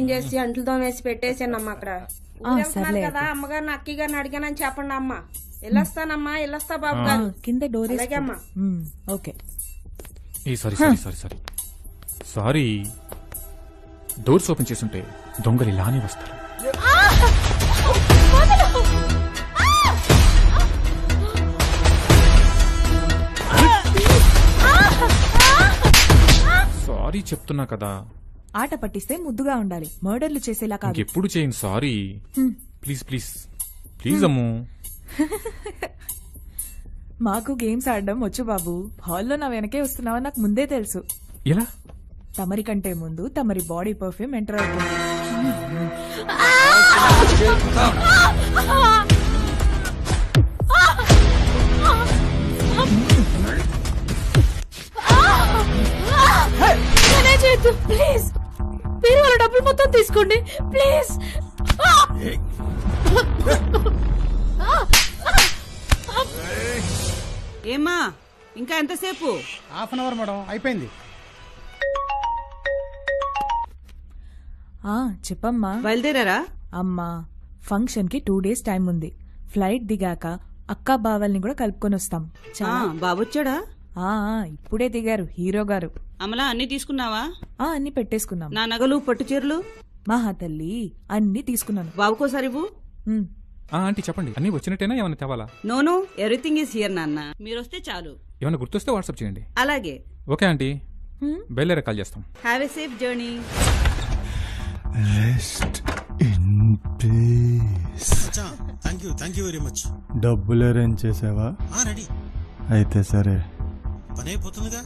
చేసి అంట్లతో వేసి పెట్టేసానమ్మా అక్కడ. ఊరెళ్తున్నారు కదా, అమ్మగారిని అక్కి గారిని అడిగానని చెప్పండి అమ్మా. వెళ్ళొస్తానమ్మా, వెళ్ళొస్తా బాబు గారు. కింద డోర్ అలాగే అమ్మా. ఓకే. సారీ, డోర్స్ ఓపెన్ చేసుంటే దొంగలు ఇలానే వస్తారు. సారీ చెప్తున్నా కదా. ఆట పట్టిస్తే ముద్దుగా ఉండాలి, మర్డర్లు చేసేలా కాదు. ఎప్పుడు చేయను సారీ. ప్లీజ్ ప్లీజ్ ప్లీజ్ అమ్ము. మాకు గేమ్స్ ఆడడం వచ్చు బాబు. హాల్లో నా వెనకే వస్తున్నావని నాకు ముందే తెలుసు. ఎలా? తమరి కంటే ముందు తమరి బాడీ పర్ఫ్యూమ్ ఎంటర్ అవుతుంది. ప్లీజ్, మీరు వాళ్ళ డబ్బులు మొత్తం తీసుకోండి ప్లీజ్. ఏమ్మా ఇంకా ఎంతసేపు? హాఫ్ అన్ అవర్ మేడం, అయిపోయింది. చెప్పమ్మా. బయలుదేరారా? అమ్మా, ఫంక్షన్ కి 2 days టైం ఉంది. ఫ్లైట్ దిగాక అక్కా బావల్ని కూడా కలుపుకొని వస్తాం. బాబొచ్చాడా? ఇప్పుడే దిగారు హీరో గారు. అమలా అన్ని తీసుకున్నావా? అన్ని పెట్టేసుకున్నాం. నా నగలు పట్టు చీరలు మహా తల్లి అన్ని తీసుకున్నాను. బాబుకోసారి ఇవ్వు. ఆంటీ చెప్పండి, అన్ని వచ్చినట్టేనా ఏమైనా తేవాలా? నోను, ఎవ్రీథింగ్ ఈస్ హియర్ నాన్న. మీరొస్తే చాలు. ఏమైనా గుర్తొస్తే వాట్సాప్ చేయండి. అలాగే. ఓకే ఆంటీ, బయలుదేరే కాల్ చేస్తాం. Have a safe journey. Rest in peace. Thank you very much. డబ్బులు అరేంజ్ చేసావా? రెడీ. అయితే సరే, పని అయిపోతుందిగా?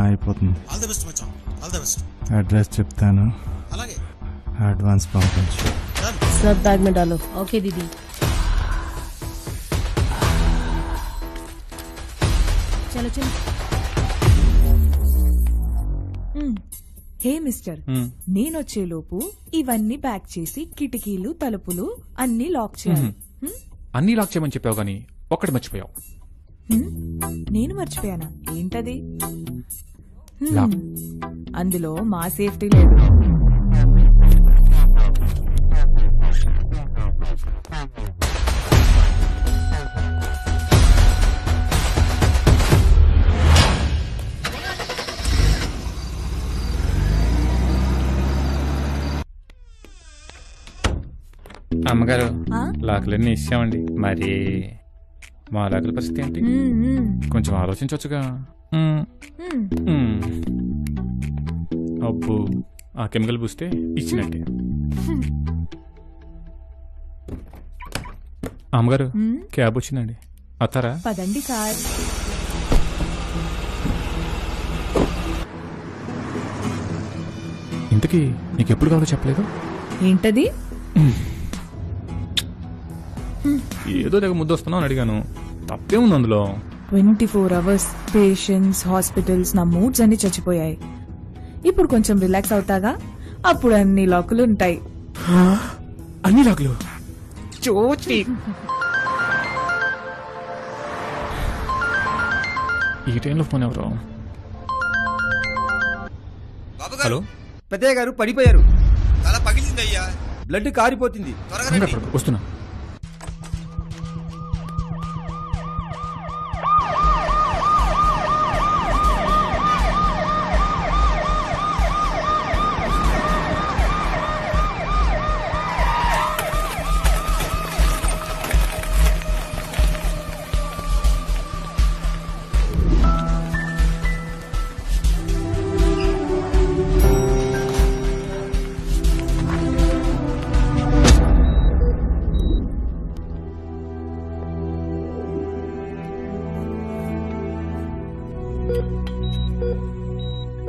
అయిపోతుంది. ఆల్ ది బెస్ట్ మచాం, ఆల్ ది బెస్ట్. అడ్రస్ చెప్తాను, అలాగే. అడ్వాన్స్ పంపించు. सब बैग में डालो. ओके दीदी. చలో చలో. హే మిస్టర్, నేనొచ్చేలోపు ఇవన్నీ ప్యాక్ చేసి కిటికీలు తలుపులు అన్ని లాక్ చేయాలి. అన్ని లాక్ చేయమని చెప్పావు గానీ ఒక్కటి మర్చిపోయావు. నేను మర్చిపోయానా? ఏంటది? లాక్. అందులో మా సేఫ్టీ లేదు. అమ్మగారు, లాకులన్నీ ఇచ్చామండి. మరి మా లాకుల పరిస్థితి ఏంటి? కొంచెం ఆలోచించవచ్చుగా. అబ్బు, ఆ కెమికల్ పూస్తే ఇచ్చినట్టే. అమ్మగారు, క్యాబ్ వచ్చిందండి, వస్తారా? పదండి సార్. ఇంతకీ నీకు ఎప్పుడు కావాలో చెప్పలేదు? ఏంటది? ఏదో దగ్గర ముద్దు వస్తున్నావు అని అడిగాను, తప్పేముంది అందులో? 24 hours పేషెంట్స్, హాస్పిటల్స్, నా మూడ్స్ అన్ని చచ్చిపోయాయి. ఇప్పుడు కొంచెం రిలాక్స్ అవుతాగా, అప్పుడు అన్ని లాకులు ఉంటాయి. అన్ని లాకులు? చోచి. ఈ టైంలో ఫోన్ ఎవరు? హలో, పెద్దయ్య గారు పడిపోయారు. తల పగిలిందయ్యా, బ్లడ్ కారిపోతుంది. త్వరగా వస్తున్నా.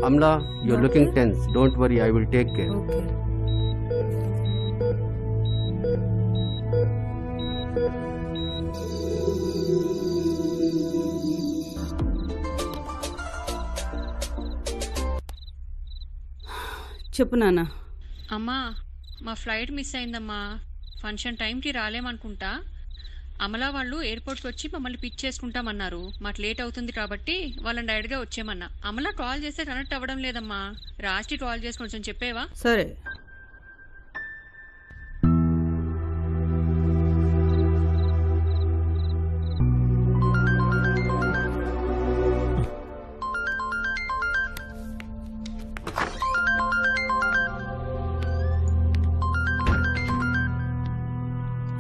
Amla, you're looking tense. Don't worry, I will take care. Okay. చెప్పు నాన్న. అమ్మా, మా ఫ్లైట్ మిస్ అయిందమ్మా. ఫంక్షన్ టైంకి రాలేమనుకుంటా. అమలా వాళ్ళు ఎయిర్పోర్ట్కి వచ్చి మమ్మల్ని పిక్ చేసుకుంటామన్నారు. మాకు లేట్ అవుతుంది కాబట్టి వాళ్ళని డైరెక్ట్గా వచ్చేయమన్నా. అమలా కాల్ చేస్తే కనెక్ట్ అవ్వడం లేదమ్మా. రాష్ట్రీ కాల్ చేసి కొంచెం చెప్పేవా? సరే.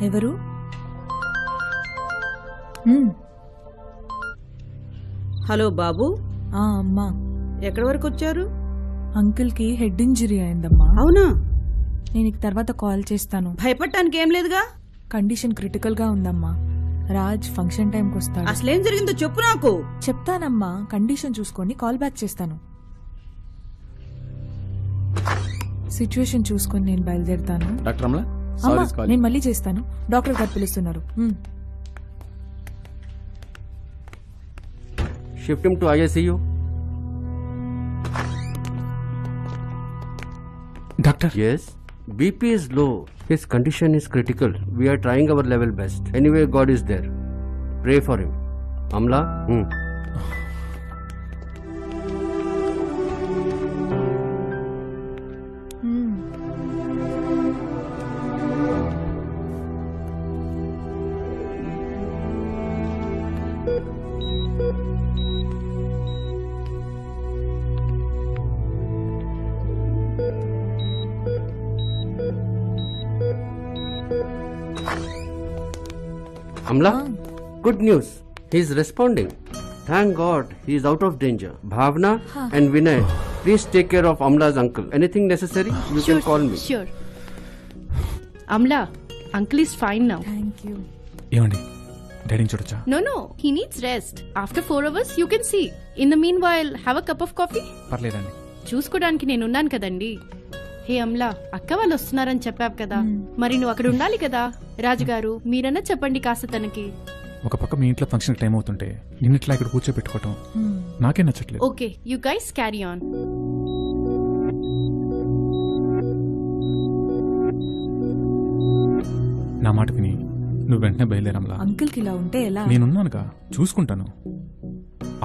ఎవరు? హలో బాబు, అమ్మా, ఎక్కడి వరకు వచ్చారు? అంకుల్ కి హెడ్ ఇంజరీ అయిందమ్మా. అవునా? నేను నీకు తర్వాత కాల్ చేస్తాను. భయపడటానికి ఏం లేదుగా. కండిషన్ క్రిటికల్ గా ఉందమ్మా. రాజ్ ఫంక్షన్ టైంకి వస్తాడు. అసలేం జరిగిందో చెప్పు నాకు. చెప్తానమ్మా, కండిషన్ చూసుకొని కాల్ బ్యాక్ చేస్తాను. సిచ్యువేషన్ చూసుకొని నేను బయలుదేరుతాను. డాక్టర్ అమలా అమ్మా, నేను మళ్ళీ చేస్తాను. డాక్టర్ గారు పిలుస్తున్నారు. Shift him to ICU. Doctor Yes. BP is low. His condition is critical. We are trying our level best. Anyway, God is there. Pray for him. Amla? Amla? Good news. He is responding. Thank God he is out of danger. Bhavna and Vinay, please take care of Amla's uncle. Anything necessary, you can call me. Sure. Amla, uncle is fine now. Thank you. ఏమండి డాడీని చూడొచ్చా? No, he needs rest. After 4 hours, you can see. In the meanwhile, have a cup of coffee. పర్లేదండి. చూసుకోవడానికి నేనున్నాను కదండి. హే అమ్లా, అక్క వాళ్ళు వస్తున్నారని చెప్పావు కదా, మరి నువ్వు అక్కడ ఉండాలి కదా. రాజుగారు, మీరన్నా చెప్పండి కాస్త తనకి. ఒక పక్క మీ ఇంట్లో ఫంక్షన్ టైం అవుతుంటే నిన్నట్లా ఇక్కడ కూర్చోబెట్టుకోవటం నాకే నచ్చట్లేదు. Okay, you guys carry on. నా మాట విని నువ్వు వెంటనే బయలుదేరమ్లా. అంకుల్ కి ఇలా ఉంటే ఎలా? నేనున్నానుగా, చూసుకుంటాను.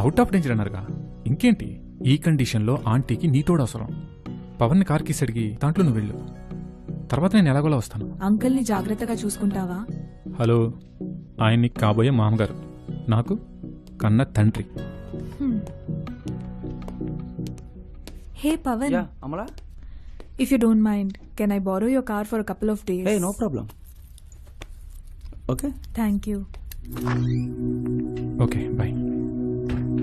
అవుట్ ఆఫ్ డేంజర్ అన్నారుగా, ఇంకేంటి? ఈ కండిషన్లో ఆంటీకి నీతోడు అవసరం. పవన్ కార్కి అడిగి దాంట్లో నువ్వు వెళ్ళు, తర్వాత నేను ఎలాగోలా వస్తాను. అంకుల్ ని జాగ్రత్తగా చూసుకుంటావా? హలో, ఆయన్ని కాబోయే మామగారు, నాకు కన్న తండ్రి. Hey Pavan, Amala, if you don't mind, can I borrow your car for a couple of days? No problem. Okay, thank you. Okay, bye.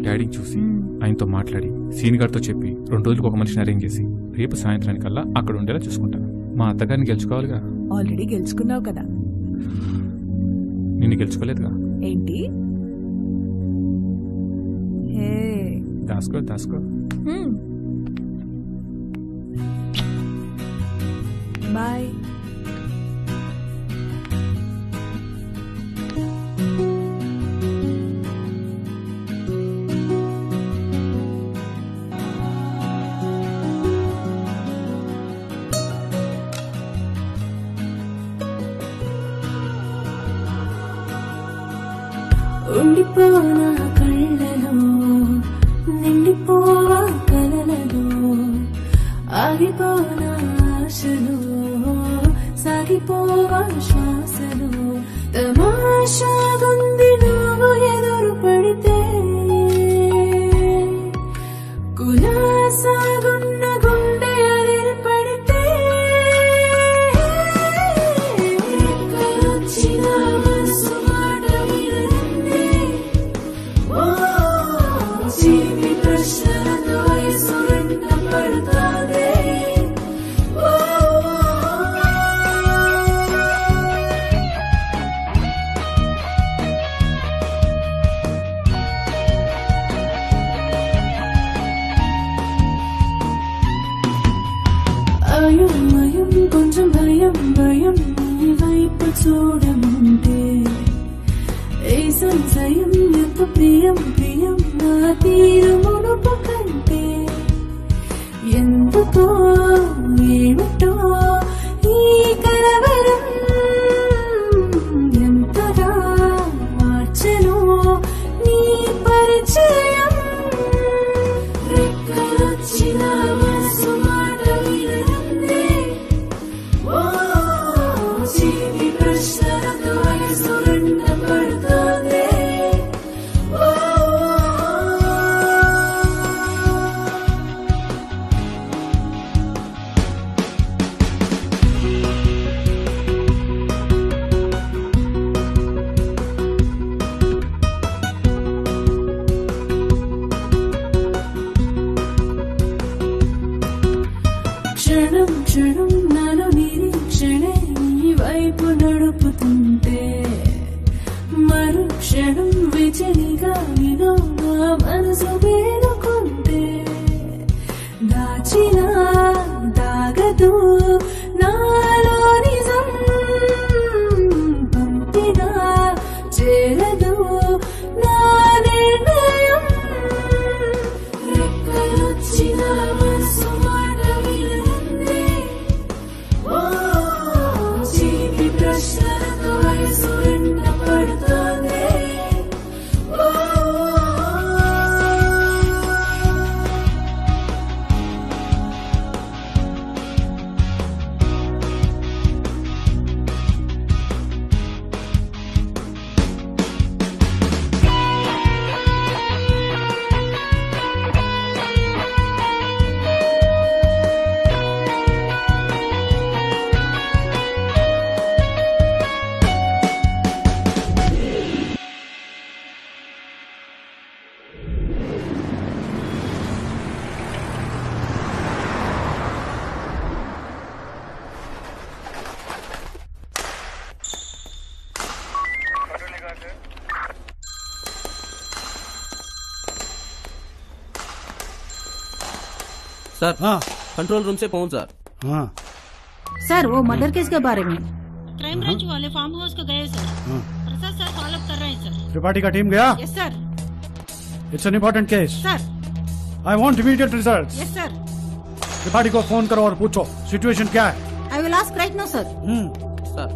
డాడీని చూసి ఆయనతో మాట్లాడి సీని గారితో చెప్పి 2 రోజులకు ఒక మనిషిని అరేంజ్ చేసి రేపు సాయంత్రానికల్లా అక్కడ ఉండేలా చూసుకుంటాను. మా అత్తగారిని గెలుచుకోవాలిగా. ఆల్రెడీ గెలుచుకున్నావు కదా. నిన్ను గెలుచుకోలేదుగా. ఏంటి? హే, దాసుకో. బాయ్. ఉండిపోనా కళ్ళలో, నిండిపోవా కలలలో, ఆగిపోనా ఆశలో, సాగిపోవా శ్వాసలో. తమాషాగుంది నువ్వు ఎదురు పడితే, కులాసాగున్న గుండె అదిరి పడితే, ఎక్కడొచ్చిన మనసు మాట వినరిందే. ఓ జీవి ప్రశ్నలతో వయసు వెంట పడతాదే. అయోమయం, కొంచెం భయం నీ వైపు చూడమంటే, ఏ సంశయం ఎంత ప్రియం నా తీరు మునుపు కంటే. ఎందుకో ఏమిటో ఈ కలవరం, ఎంతగా మార్చెను నీ పరిచయం. రెక్కలొచ్చిన మనసు మాట వినరిందే. ఓ జీవి ప్రశ్నలతో వయసు వెంట పడుతోందే. చేరుకుంటే మరుక్షణం విచలిగా వినో నా మనసు వేడుకుంటే దాచిన దాగదు నాలో నిజం పంపిగా చేరదు నా నిర్ణయం రెక్కలొచ్చిన మనసు మాట వినదే ఓ జీవి ప్రశ్నలతో వయసు వెంట పడుతోంది ఓ सर कंट्रोल रूम से पहुंच सर। हाँ सर वो मर्डर केस के बारे में क्राइम ब्रांच वाले फार्म हाउस को गए सर। प्रसाद सर फॉलो कर रहे हैं सर। त्रिपाठी का टीम गया। Yes sir. It's an important case. Sir. I want immediate results. Yes sir. Tripathi को फोन करो और पूछो सिचुएशन क्या है। I will ask right now sir. Sir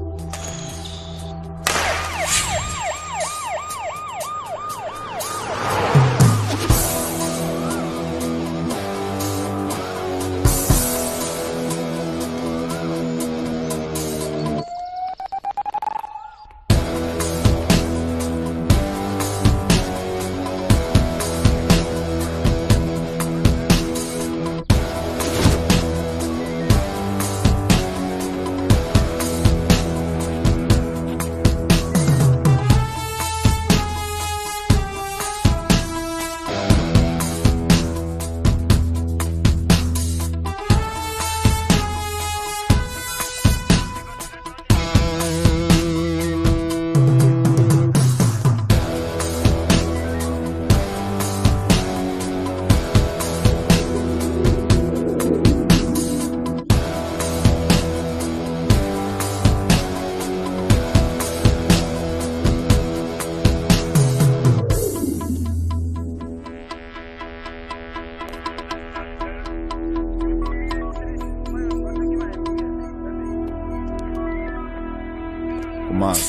Kumar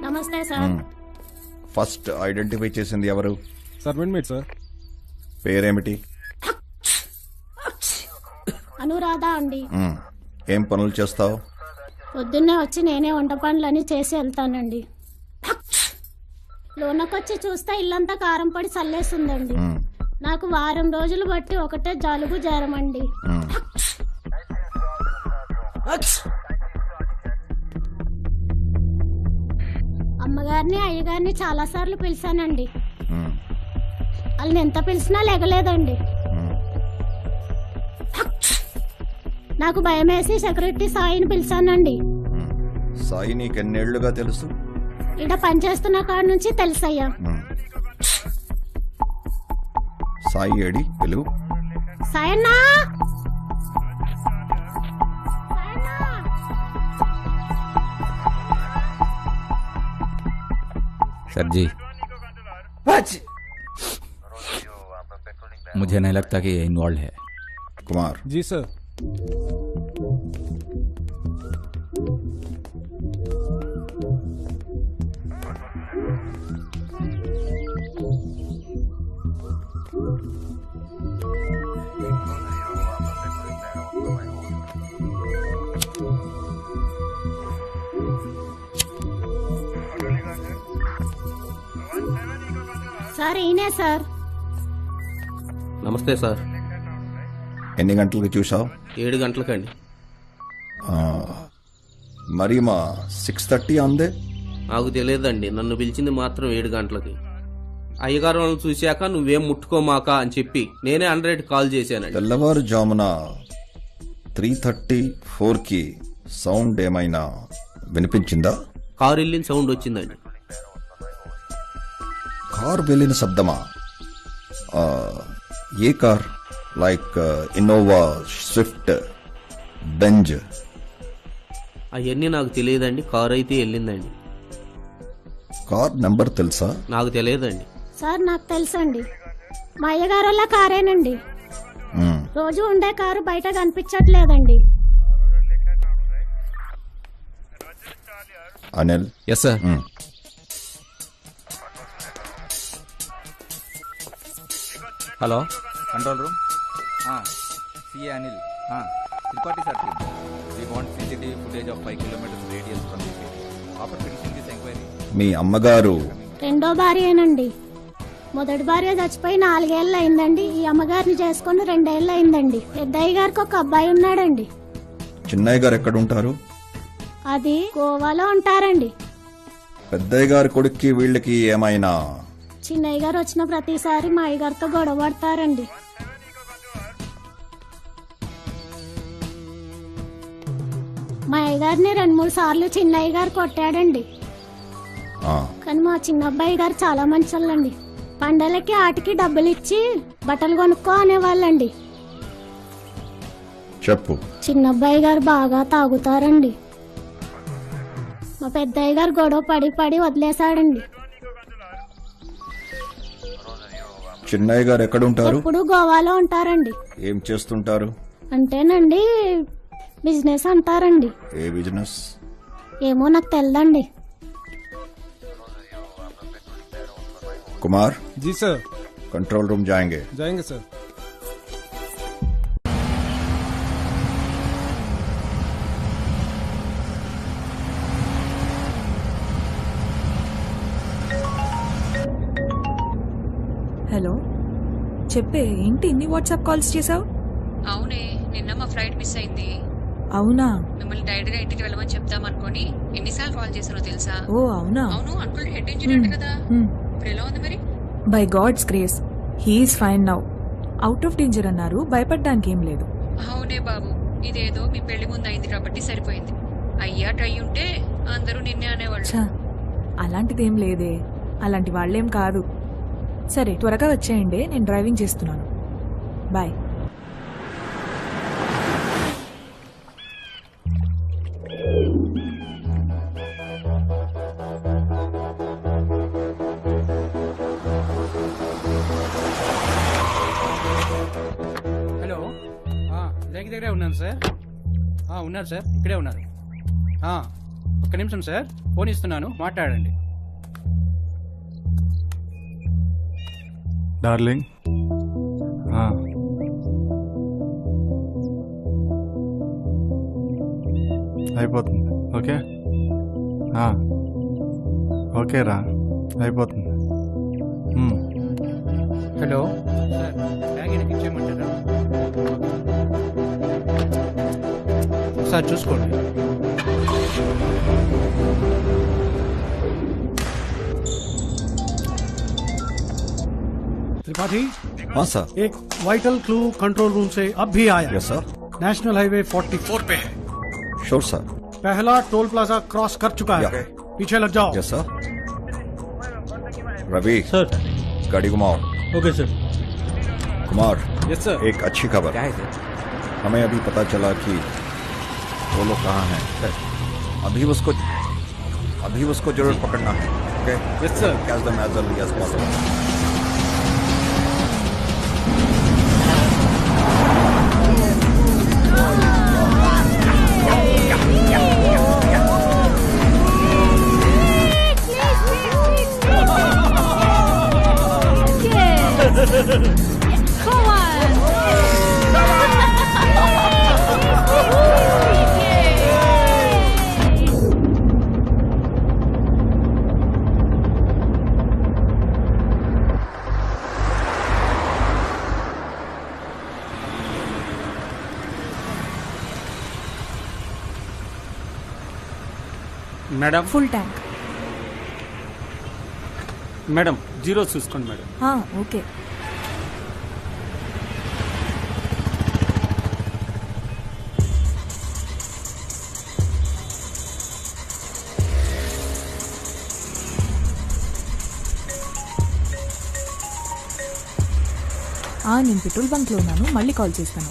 నమస్తే సార్. ఫస్ట్ ఐడెంటిఫై చేసింది ఎవరు? Servant sir. పేరేమిటి? అనురాధ అండి. ఏం పనులు చేస్తావు? పొద్దున్నే వచ్చి నేనే వంట పనులని చేసి వెళ్తానండి. లోనకొచ్చి చూస్తే ఇల్లంతా కారం పడి చల్లేస్తుందండి. నాకు వారం రోజులు బట్టి ఒకటే జలుబు జ్వరమండి. అమ్మగారిని అయ్యగారిని చాలా సార్లు పిలిచానండి. వాళ్ళని ఎంత పిలిచినా లేగలేదండి. నాకు భయం వేసి సెక్యూరిటీ సాయిని పిలిచానండి. సాయి నీకెన్నేళ్లుగా తెలుసు? ఇక్కడ పనిచేస్తున్న కాడ నుంచి తెలుసయ్యా. సాయి ఏడి పిలువు. సాయన్నా सर जी मुझे नहीं लगता कि ये इन्वॉल्व है। कुमार जी सर। సార్ ఈయనే సార్. నమస్తే సార్. ఎన్ని గంటలకు చూసావు? 7 గంటలకండి. మరి మా 6:30 అందే? నాకు తెలియదండి, నన్ను పిలిచింది మాత్రం 7 గంటలకి. అయ్యగారు వాళ్ళని చూశాక నువ్వేం ముట్టుకోమాక అని చెప్పి నేనే 100 కాల్ చేశానండి. తెల్లవారుజామున 3:34కి సౌండ్ ఏమైనా వినిపించిందా? కారు వెళ్ళిన సౌండ్ వచ్చిందండి. కార్ వెళ్ళిన శబ్దమా? ఏ car? Like Innova, Swift, Benz? అవన్నీ నాకు తెలియదండి. కారు అయితే వెళ్ళిందండి. కార్ నెంబర్ తెలుసా? నాకు తెలియదండి. సార్ నాకు తెలుసండి, మా అయ్యగారు వాళ్ళ కారేనండి. రోజు ఉండే కారు బయట కనిపించట్లేదండి. Anil. Yes sir. Hello control room. CA Anil. Tripathi sir team. We want CCTV footage of 5 kilometers radius from this area. After finishing this enquiry. మీ అమ్మగారు రెండో భార్యేనండి. మొదటి భార్య చచ్చిపోయి 4 ఏళ్ళు అయిందండి. ఈ అమ్మగారిని చేసుకుని 2 ఏళ్ళు అయిందండి. పెద్దయ్య గారికి ఒక అబ్బాయి ఉన్నాడండి. చిన్నయ్య గారు ఎక్కడుంటారు? అది గోవాలో ఉంటారండి. పెద్దయ్య గారి కొడుక్కి వీళ్ళకి ఏమైనా? చిన్నయ్య గారు వచ్చిన ప్రతిసారి మా అయ్యగారితో గొడవ పడతారండి. మా అయ్యగారిని 2-3 సార్లు చిన్నయ్య గారు కొట్టాడండి. కానీ మా చిన్న అబ్బాయి గారు చాలా మంచోళ్ళండి. పండలకి ఆటికి డబ్బులు ఇచ్చి బట్టలు కొనుక్కో అనేవాళ్ళండి. చెప్పు. చిన్న అబ్బాయి గారు బాగా తాగుతారండి. మా పెద్దయ్య గారు గొడవ పడి పడి వదిలేశాడండి. చిన్నయ్య గారు ఎక్కడుంటారు? ఎప్పుడు గోవాలో ఉంటారండి. ఏం చేస్తుంటారు? అంటేనండి బిజినెస్ అంటారండి. ఏ బిజినెస్? ఏమో నాకు తెల్దండి. కుమార్. जी सर. कंट्रोल रूम जाएंगे. जाएंगे सर. హలో, చెప్పే, ఏంటి ఇన్ని వాట్సాప్ కాల్స్ చేసావు? అవునే, నిన్న మా ఫ్లైట్ మిస్ అయింది. అవునా? మిమ్మల్ని డైరెక్ట్ గా ఇంటికి వెళ్ళమని చెప్తాం అనుకోని ఎన్నిసార్లు కాల్ చేశానో తెలుసా? ఓ అవునా? అవును, అంకుల్ హెడ్ ఇంజరీ అంట కదా. ఇప్పుడు ఎలా ఉంది మరి? By God's grace he's fine now. Out of danger అన్నారు, భయపడడానికి ఏం లేదు. అవునే బాబు, ఇదేదో మీ పెళ్లి ముందు అయింది కాబట్టి సరిపోయింది. అయ్యా ట్రై ఉంటే అందరూ నిన్నే అనేవాళ్ళు. ఛా, అలాంటిదేం లేదే, అలాంటి వాళ్ళేం కాదు. సరే త్వరగా వచ్చేయండి, నేను డ్రైవింగ్ చేస్తున్నాను. బాయ్. హలో, దగ్గరే ఉన్నాను సార్. ఉన్నారు సార్, ఇక్కడే ఉన్నారు. ఒక్క నిమిషం సార్, ఫోన్ ఇస్తున్నాను, మాట్లాడండి. డార్లింగ్. అయిపోతుంది. ఓకే ఓకే రా, అయిపోతుంది. హలో సార్, బ్యాగ్ எனக்கு ఇచ్చేయమంటారా? ఒకసారి చూసుకోండి. त्रिपाठी. हाँ सर. एक वाइटल क्लू कंट्रोल रूम से अब भी आया. Yes sir. नेशनल हाईवे 44 पे है. Sure sir. पहला टोल प्लाजा क्रॉस कर चुका है. पीछे लग जाओ. Yes sir. रवि सर. गाड़ी घुमाओ. Okay sir. Kumar. Yes sir. एक अच्छी खबर. क्या है सर? हमें अभी पता चला कि वो लोग कहाँ हैं. अभी उसको जरूर पकड़ना है. Okay. Yes sir. Catch them as early as possible. Come on! Madam, full tank. Madam zero చూసుకోండి మేడం. ఓకే. నేను పెట్రోల్ బంక్ లో ఉన్నాను, మళ్ళీ కాల్ చేస్తాను.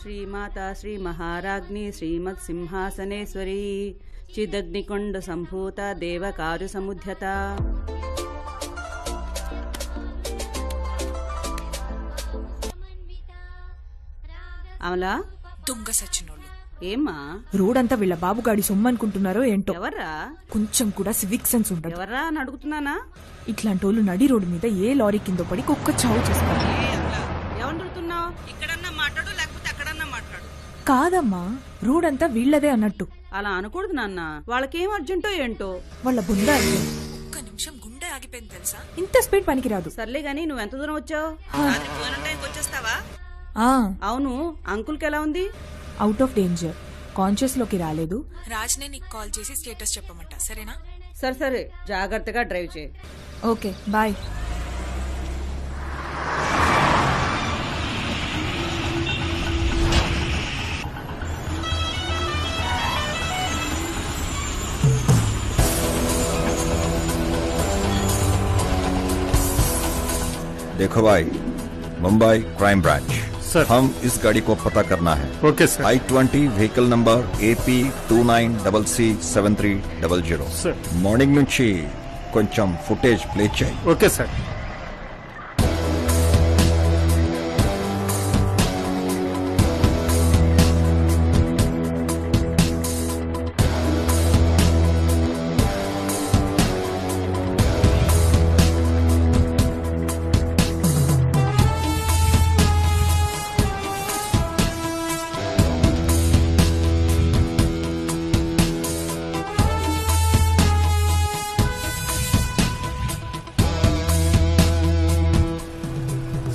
శ్రీమాతా శ్రీ మహారాజ్ఞి శ్రీమత్ సింహాసనేశ్వరి చిదగ్నికొండ సంభూత దేవకారు సముద్యత. అమలా దొంగ సచ్చినోళ్ళు ఏమ్మా రోడ్ అంతా వీళ్ళ బాబుగాడి సొమ్మనుకుంటున్నారో ఏంటో. ఎవర్రా? కొంచెం కూడా సివిక్ సెన్స్ ఉండదు. ఎవర్రా అని అడుగుతున్నానా? ఇట్లాంటి వాళ్ళు నడి రోడ్డు మీద ఏ లారీ కింద పడి కుక్క చావు చేస్తారు. ఏమడుగుతున్నావు? ఇక్కడన్నా మాట్లాడు, లేకపోతే అక్కడన్నా మాట్లాడు. కాదమ్మా, రోడ్ అంతా వీళ్ళదే అన్నట్టు. అలా అనకూడదు నాన్న, వాళ్ళకేం అర్జెంటో ఏంటో. వాళ్ళ బుంద ఒక్క నిమిషం గుండె ఆగిపోయింది తెలుసా. ఇంత స్పీడ్ పనికిరాదు. సర్లే గానీ నువ్వు ఎంత దూరం వచ్చావు? వచ్చేస్తావా? అవును, అంకుల్కి ఎలా ఉంది? అవుట్ ఆఫ్ డేంజర్, కాన్షియస్ లోకి రాలేదు. రాజ్నే నీకు కాల్ చేసి స్టేటస్ చెప్పమంట, సరేనా? సరే జాగ్రత్తగా డ్రైవ్ చేయి. Okay bye. देखो भाई, मुंबई क्राइम ब्रांच सर, हम इस गाड़ी को पता करना है. Okay sir. I-20 vehicle number AP29CC7300. Sir. Morning నుంచి కొంచెం ఫుటేజ్ ప్లే చేయి. Okay sir.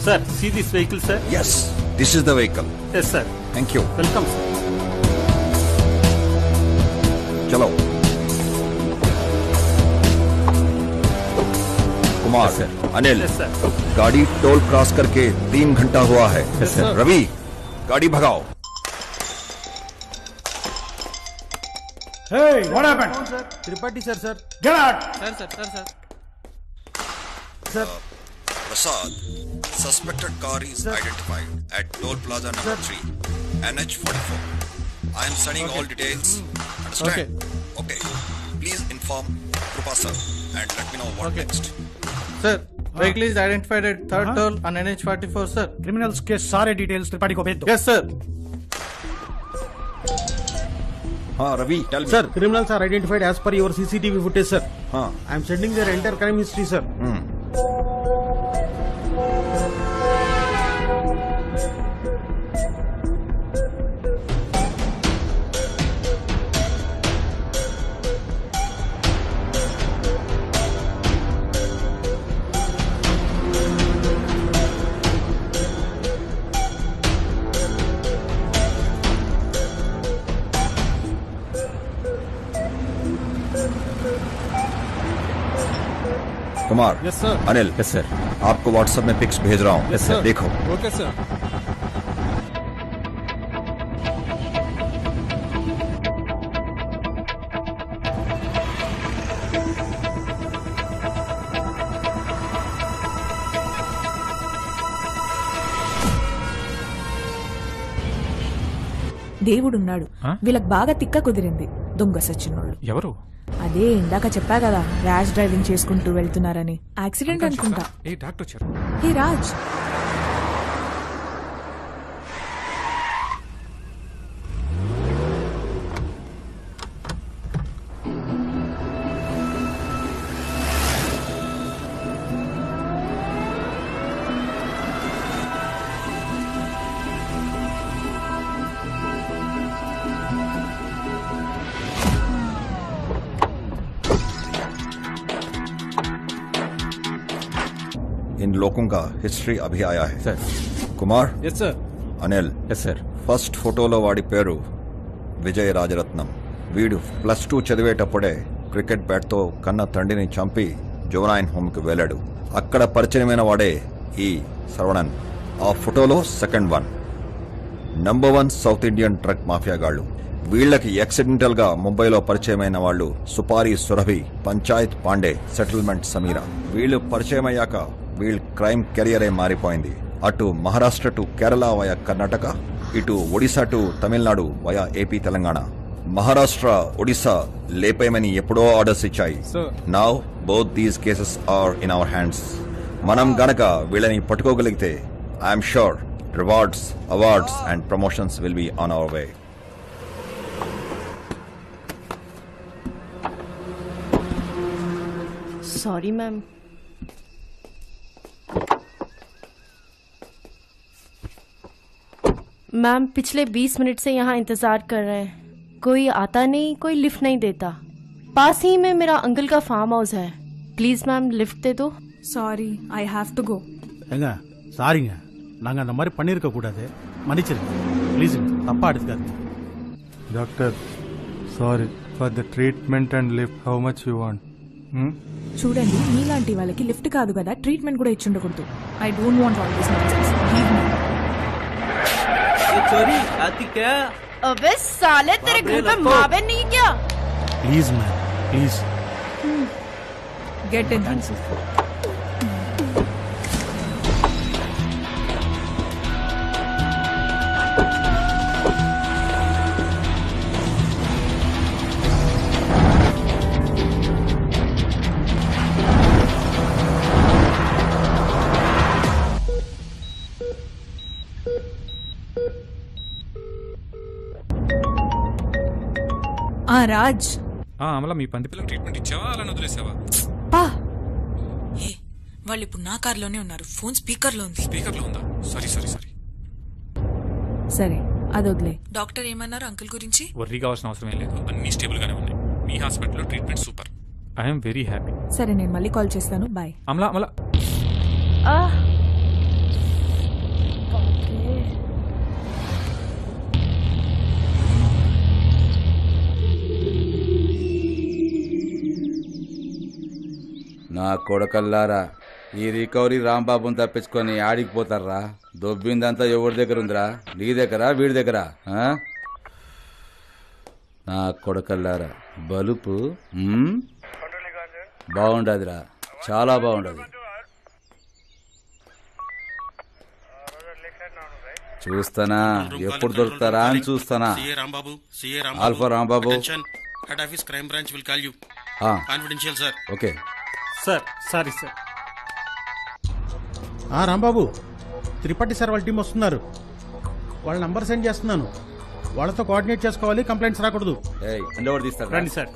Sir, see this vehicle, sir? Yes, this is the vehicle. Yes, sir. Thank you. Welcome, sir. चलो कुमार, अनिल, गाड़ी टोल क्रॉस करके 3 घंटा हुआ है। रवि, गाड़ी भगाओ। Hey, what happened? Tripathi, sir. Get out. Sir. Prasad, suspected car is identified at toll plaza number 3, NH44. I am sending all details. Understand? Okay. Please inform Krupa sir and let me know what next. Sir, vehicle is identified at third toll on NH44, sir. Criminals के सारे details Tripathi को भेज दो। Yes, sir. हाँ Ravi, tell me. Sir, criminals are identified as per your CCTV footage, sir. हाँ. I am sending their entire crime history, sir. Kumar, Yes, sir. Anil, yes sir, आपको WhatsApp में pics भेज रहा हूँ। Yes, sir. देखो। Okay, sir. దేవుడున్నాడు, వీళ్ళకి బాగా తిక్క కుదిరింది. దొంగ సచ్చినోళ్ళు. ఎవరు? అదే ఇందాక చెప్పా కదా, ర్యాష్ డ్రైవింగ్ చేసుకుంటూ వెళ్తున్నారని. యాక్సిడెంట్ అనుకుంటా. ఏ డాక్టర్ వచ్చారు? హే రాజ్, इन लोगों का हिस्ट्री अभी आया है। Sir Kumar, Yes, sir. Anil, yes sir. First ఫోటోలో వాడి పేరు విజయ్ రాజరత్నం. వీడు +2 చదివేటప్పుడే క్రికెట్ బ్యాట్తో కన్న తండ్రిని చంపి జోనాయిన్ హోమ్కి వెళ్ళాడు. అక్కడ పరిచయమైన వాడే ఈ శరవణన్. ఆ ఫోటోలో second one number 1 south Indian drug mafia గాళ్ళు. వీళ్ళకి యాక్సిడెంటల్ గా ముంబైలో పరిచయమైన వాళ్ళు సుపారి సురభి, పంచాయత్ పాండే, సెటిల్మెంట్ సమీరా. వీళ్ళు పరిచయమయ్యాక వీళ్ళ క్రైమ్ కెరియరే మారిపోయింది. అటు మహారాష్ట్ర టు కేరళ వయా కర్ణాటక, ఇటు Odisha to Tamil Nadu via AP Telangana. Maharashtra, Odisha లేపేయమని ఎప్పుడో ఆర్డర్స్ ఇచ్చాయి. Now both these cases are in our hands. మనం గనక వీళ్ళని పట్టుకోగలిగితే I'm sure rewards, awards and promotions will be on our way. Sorry ma'am. Ma'am पिछले 20 मिनट से यहाँ इंतजार कर रहे हैं, कोई आता नहीं, कोई लिफ्ट नहीं देता। पास ही में मेरा अंकल का फार्म हाउस है, प्लीज मैम लिफ्ट दे दो। Sorry, I have to go. ஏங்க சாரிங்க, நாங்க அந்த மாதிரி பண்ணிருக்க கூடாது, மன்னிச்சிருங்க ப்ளீஸ், தப்பா எடுத்துக்காதீங்க. Doctor sorry for the treatment and lift. How much you want? చూడండి, మీలాంటి వాళ్ళకి లిఫ్ట్ కాదు కదా, ట్రీట్మెంట్ కూడా ఇచ్చి ఉండకూడదు. I don't want all this nonsense. Leave me. चोरी आती क्या? अबे साले तेरे घर पे मावे नहीं क्या? Please ma'am, please. Get in. Raj, Amala మీ పంది పిల్లకి ట్రీట్మెంట్ ఇచ్చావా, అలా వదిలేసావా? ఏ వాళ్ళు ఇప్పుడు నా కార్లోనే ఉన్నారు, ఫోన్ స్పీకర్ లో ఉంది. స్పీకర్ లో ఉందా? Sorry sorry sorry. సరే అది వదిలే. డాక్టర్ ఏమన్నారు అంకుల్ గురించి? వర్రీ కావాల్సిన అవసరం ఏం లేదు, అన్ని స్టేబుల్ గానే ఉన్నాయి. మీ హాస్పిటల్లో treatment super. I'm very happy. సరే నేను మళ్ళీ కాల్ చేస్తాను. బాయ్. అమలా అమలా నా కొడకల్లారా, ఈ రికవరీ రాంబాబుని తప్పించుకొని ఆడికిపోతారా? దొబ్బిందంతా ఎవరి దగ్గర ఉందిరా? నీ దగ్గర, వీడి దగ్గర? నా కొడకల్లారా, బలుపు బాగుండదురా, చాలా బాగుండదు. చూస్తానా ఎప్పుడు దొరుకుతారా అని చూస్తానా. Alpha Rambabu, head office crime branch will call you. Confidential sir. Okay sir. Sorry sir. Rambabu, Tripathi sir వాళ్ళ టీం వస్తున్నారు. వాళ్ళ నంబర్ సెండ్ చేస్తున్నాను. వాళ్ళతో కోఆర్డినేట్ చేసుకోవాలి, కంప్లైంట్స్ రాకూడదు. రండి సార్.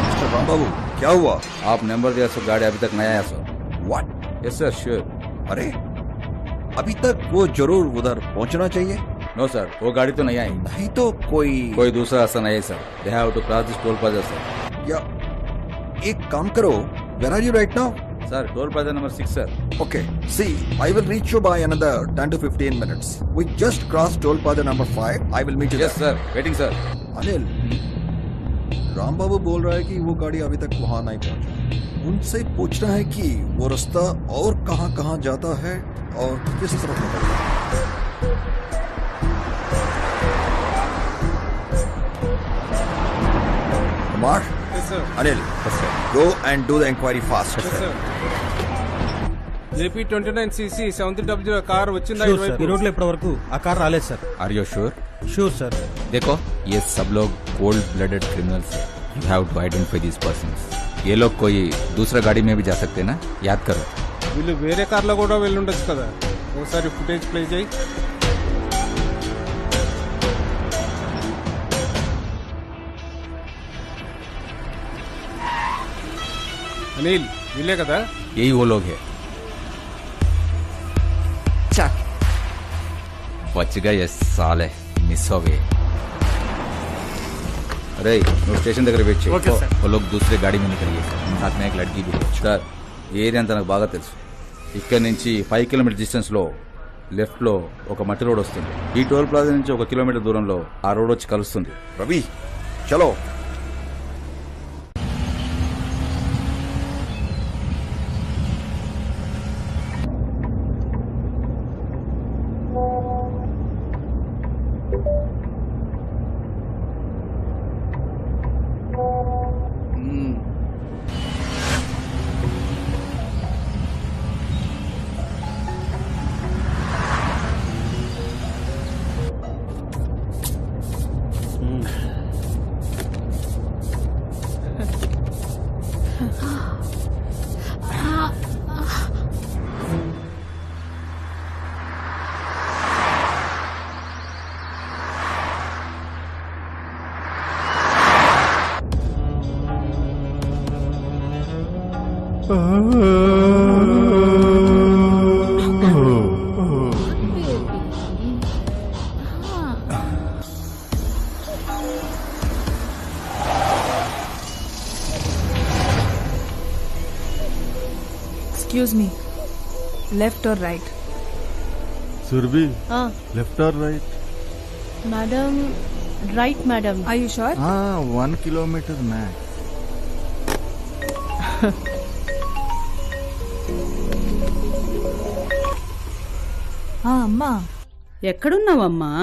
मिस्टर रामबाबू, क्या हुआ? आप नंबर दिया सर, गाड़ी अभी तक नहीं आया sir. What? Yes sir, sure. अरे अभी तक वो जरूर उधर पहुंचना चाहिए. नो सर, वो गाड़ी तो नहीं आई. नहीं तो कोई दूसरा रास्ता नहीं है sir. They have to cross this toll plaza sir. या एक काम करो, where are you right now? Sir, toll plaza number 6 sir. Okay, see, I will reach you by another 10 to 15 minutes. We just crossed toll plaza number 5. I will meet you Yes there. sir, waiting sir. Anil, Rambabu बोल रहा है कि वो गाड़ी अभी तक वहां नहीं पहुंचा. उनसे पूछना है कि वो रास्ता और कहां जाता है और किस तरफ निकलता है. Kumar, Anil, go and do the inquiry fast. JP 29cc 7300 car వచ్చిందా? ఈ రోడ్లో ఇప్పటి వరకు ఆ కార్ రాలేదు sir. Are you sure? Sure sir. देखो, ये सब लोग कोल्ड ब्लडेड क्रिमिनल्स हैं. You have to identify these persons. ये लोग कोई दूसरा गाड़ी में भी जा सकते हैं ना? याद करो. వీళ్ళు వేరే కార్లో కూడా వెళ్ళుండొచ్చు కదా. ఒకసారి ఫుటేజ్ ప్లే చేయి. अनिल, వీళ్ళే కదా? यही वो लोग हैं. चक बच गए ये साले, मिस हो गए. अरे నువ్వు స్టేషన్ దగ్గర వెయిట్ చేయి. वो लोग दूसरे गाड़ी में निकलिए. साथ में एक लड़की भी है. సార్, ఈ ఏరియా అంతా నాకు బాగా తెలుసు. ఇక్కడ నుంచి 5 కిలోమీటర్ డిస్టెన్స్ లో లెఫ్ట్ లో ఒక మట్టి రోడ్ వస్తుంది. ఈ టోల్ ప్లాజా నుంచి 1 కిలోమీటర్ దూరంలో ఆ రోడ్ వచ్చి కలుస్తుంది. రవి, చలో. Excuse me, left or right? Surbi, हाँ left or right? Madam, right madam. Are you sure? 1 kilometer max. అమ్మా, ఎక్కడున్నావమ్మా?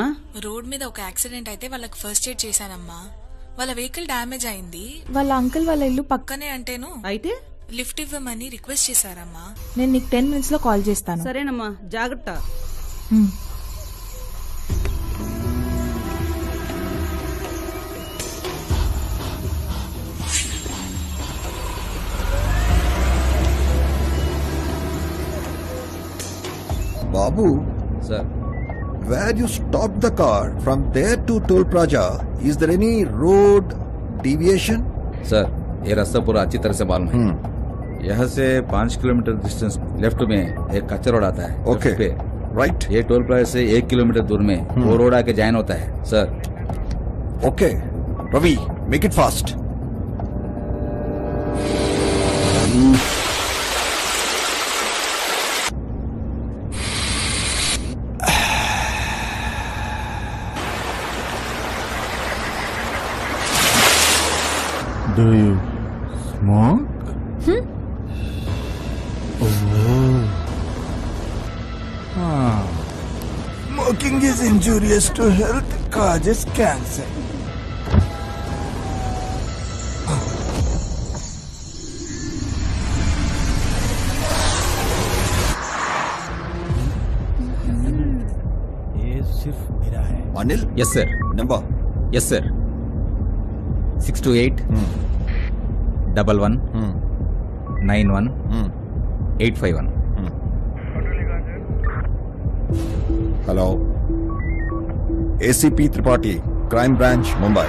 రోడ్ మీద ఒక యాక్సిడెంట్ అయితే వాళ్ళకి ఫస్ట్ ఎయిడ్ చేశానమ్మా. వాళ్ళ వెహికల్ డ్యామేజ్ అయింది. వాళ్ళ అంకుల్ వాళ్ళ ఇల్లు పక్కనే అంటేను అయితే లిఫ్ట్ ఇవ్వమని రిక్వెస్ట్ చేశారమ్మా. నేను నీకు 10 minutes లో కాల్ చేస్తాను. సరేనమ్మా, జాగ్రత్త. Babu, sir. Where you stopped the car from there to Toll Plaza, is there any road deviation? Sir ये रास्ता पूरा अच्छी तरह से मालूम है। यहाँ से 5 किलोमीटर डिस्टेंस लेफ्ट में एक कच्चा रोड आता है। Okay. पे राइट ये टोल प्लाजा से 1 किलोमीटर दूर में वो रोड आके ज्वाइन होता है sir. Okay. Ravi, make it fast. Do you smoke? Smoking is injurious to health, causes cancer. ये सिर्फ मेरा है। Anil? Yes sir. Number? Yes sir. 628 11 91 851. Hello. ACP Tripathi, Crime Branch, Mumbai.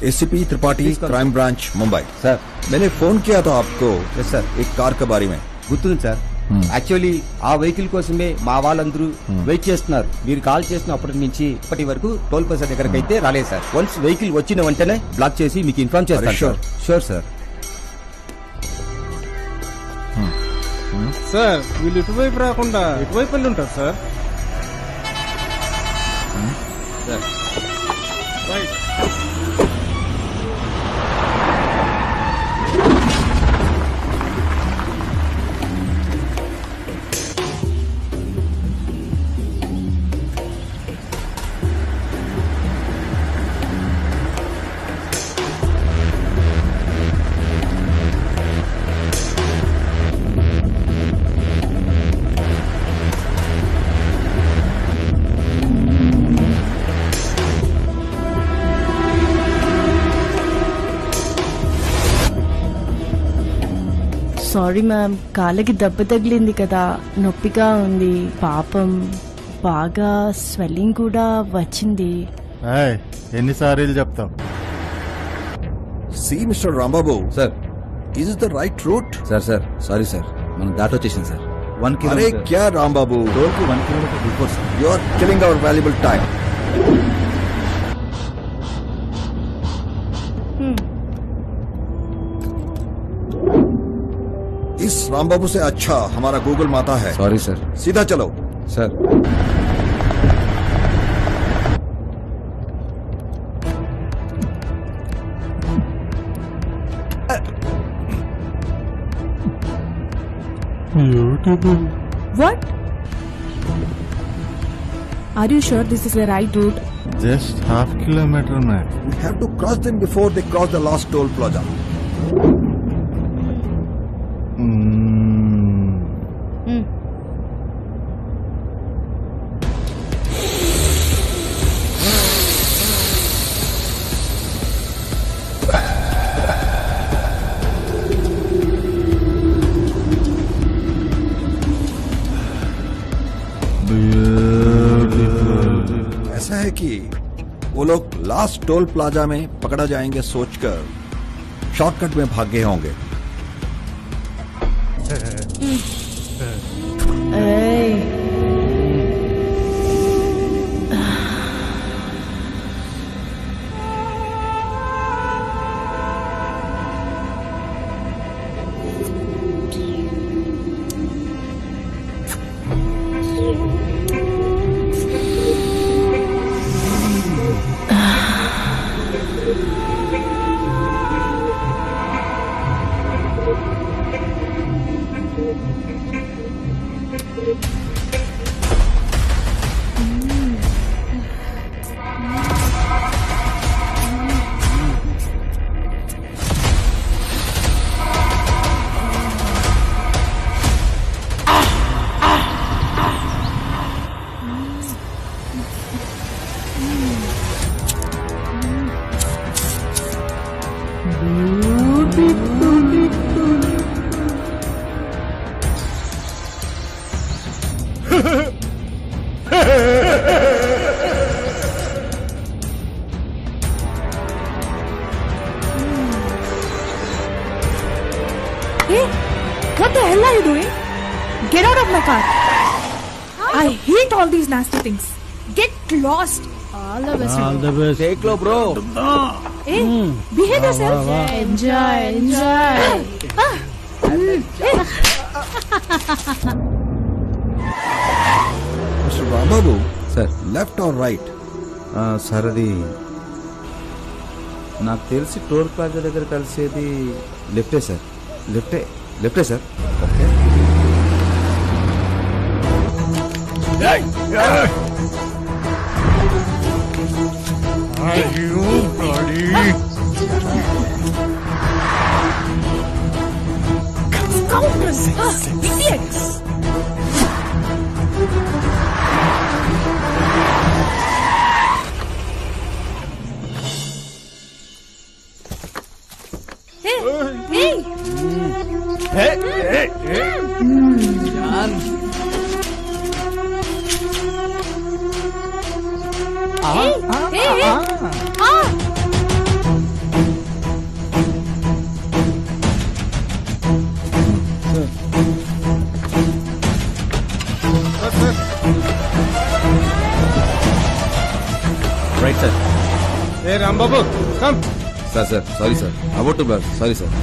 ACP Tripathi, Crime Branch, Mumbai. Sir मैंने phone किया था आपको sir एक car के बारे में. గుర్తుంది సార్ యాక్చువల్లీ ఆ వెహికల్ కోసమే మా వాళ్ళందరూ వెయిట్ చేస్తున్నారు. మీరు కాల్ చేసినప్పటి నుంచి ఇప్పటి వరకు టోల్ ప్లాజా దగ్గరకు అయితే రాలేదు సార్. వన్స్ వెహికల్ వచ్చిన వెంటనే బ్లాక్ చేసి మీకు ఇన్ఫార్మ్ చేస్తాను Sure. Sure sir. సార్ వీళ్ళు ఇటువైపు రాకుండా ఇటువైపు వెళ్ళి ఉంటారు sir. Sir right. Sorry ma'am, కాళ్ళకి దెబ్బ తగిలింది కదా, నొప్పిగా ఉంది. పాపం బాగా స్వెల్లింగ్ కూడా వచ్చింది. ఎన్నిసార్లు చెప్తావు? See, Mr. Rambabu. Sir Is this the right route? Sir sorry sir మనం దాటి వచ్చేసింది సార్. 1 अरे కిలోమీటర్ क्या रामबाबू? రోడ్ కి 1 kilometre before sir. You are killing our valuable time. इस रामबाबू से अच्छा हमारा गूगल माता है. Sorry sir. सीधा चलो. Sir What? Are you sure this is the right route? Just half kilometer max. We have to cross them before they cross the last toll plaza. ऐसा है कि वो लोग लास्ट टोल प्लाजा में पकड़ा जाएंगे सोचकर शॉर्टकट में भागे होंगे. Hey, what the hell are you doing? Get out of my car. I hate all these nasty things. Get lost. All the best. All the best. Take low, bro. Hey, behave yourself. Enjoy. Mister Rambabu sir left or right? Sir అది నాకు తెలిసి toll plaza దగ్గర కలిసేది లెఫ్టే sir. లెఫ్టే sir. Okay. Idiots. Right sir. ఏ Rambabu come. Sir sorry sir. About to blur. Sorry sir.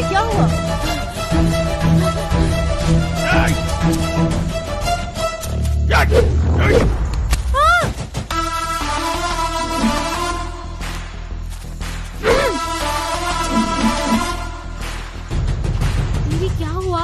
क्या हुआ? ये क्या हुआ?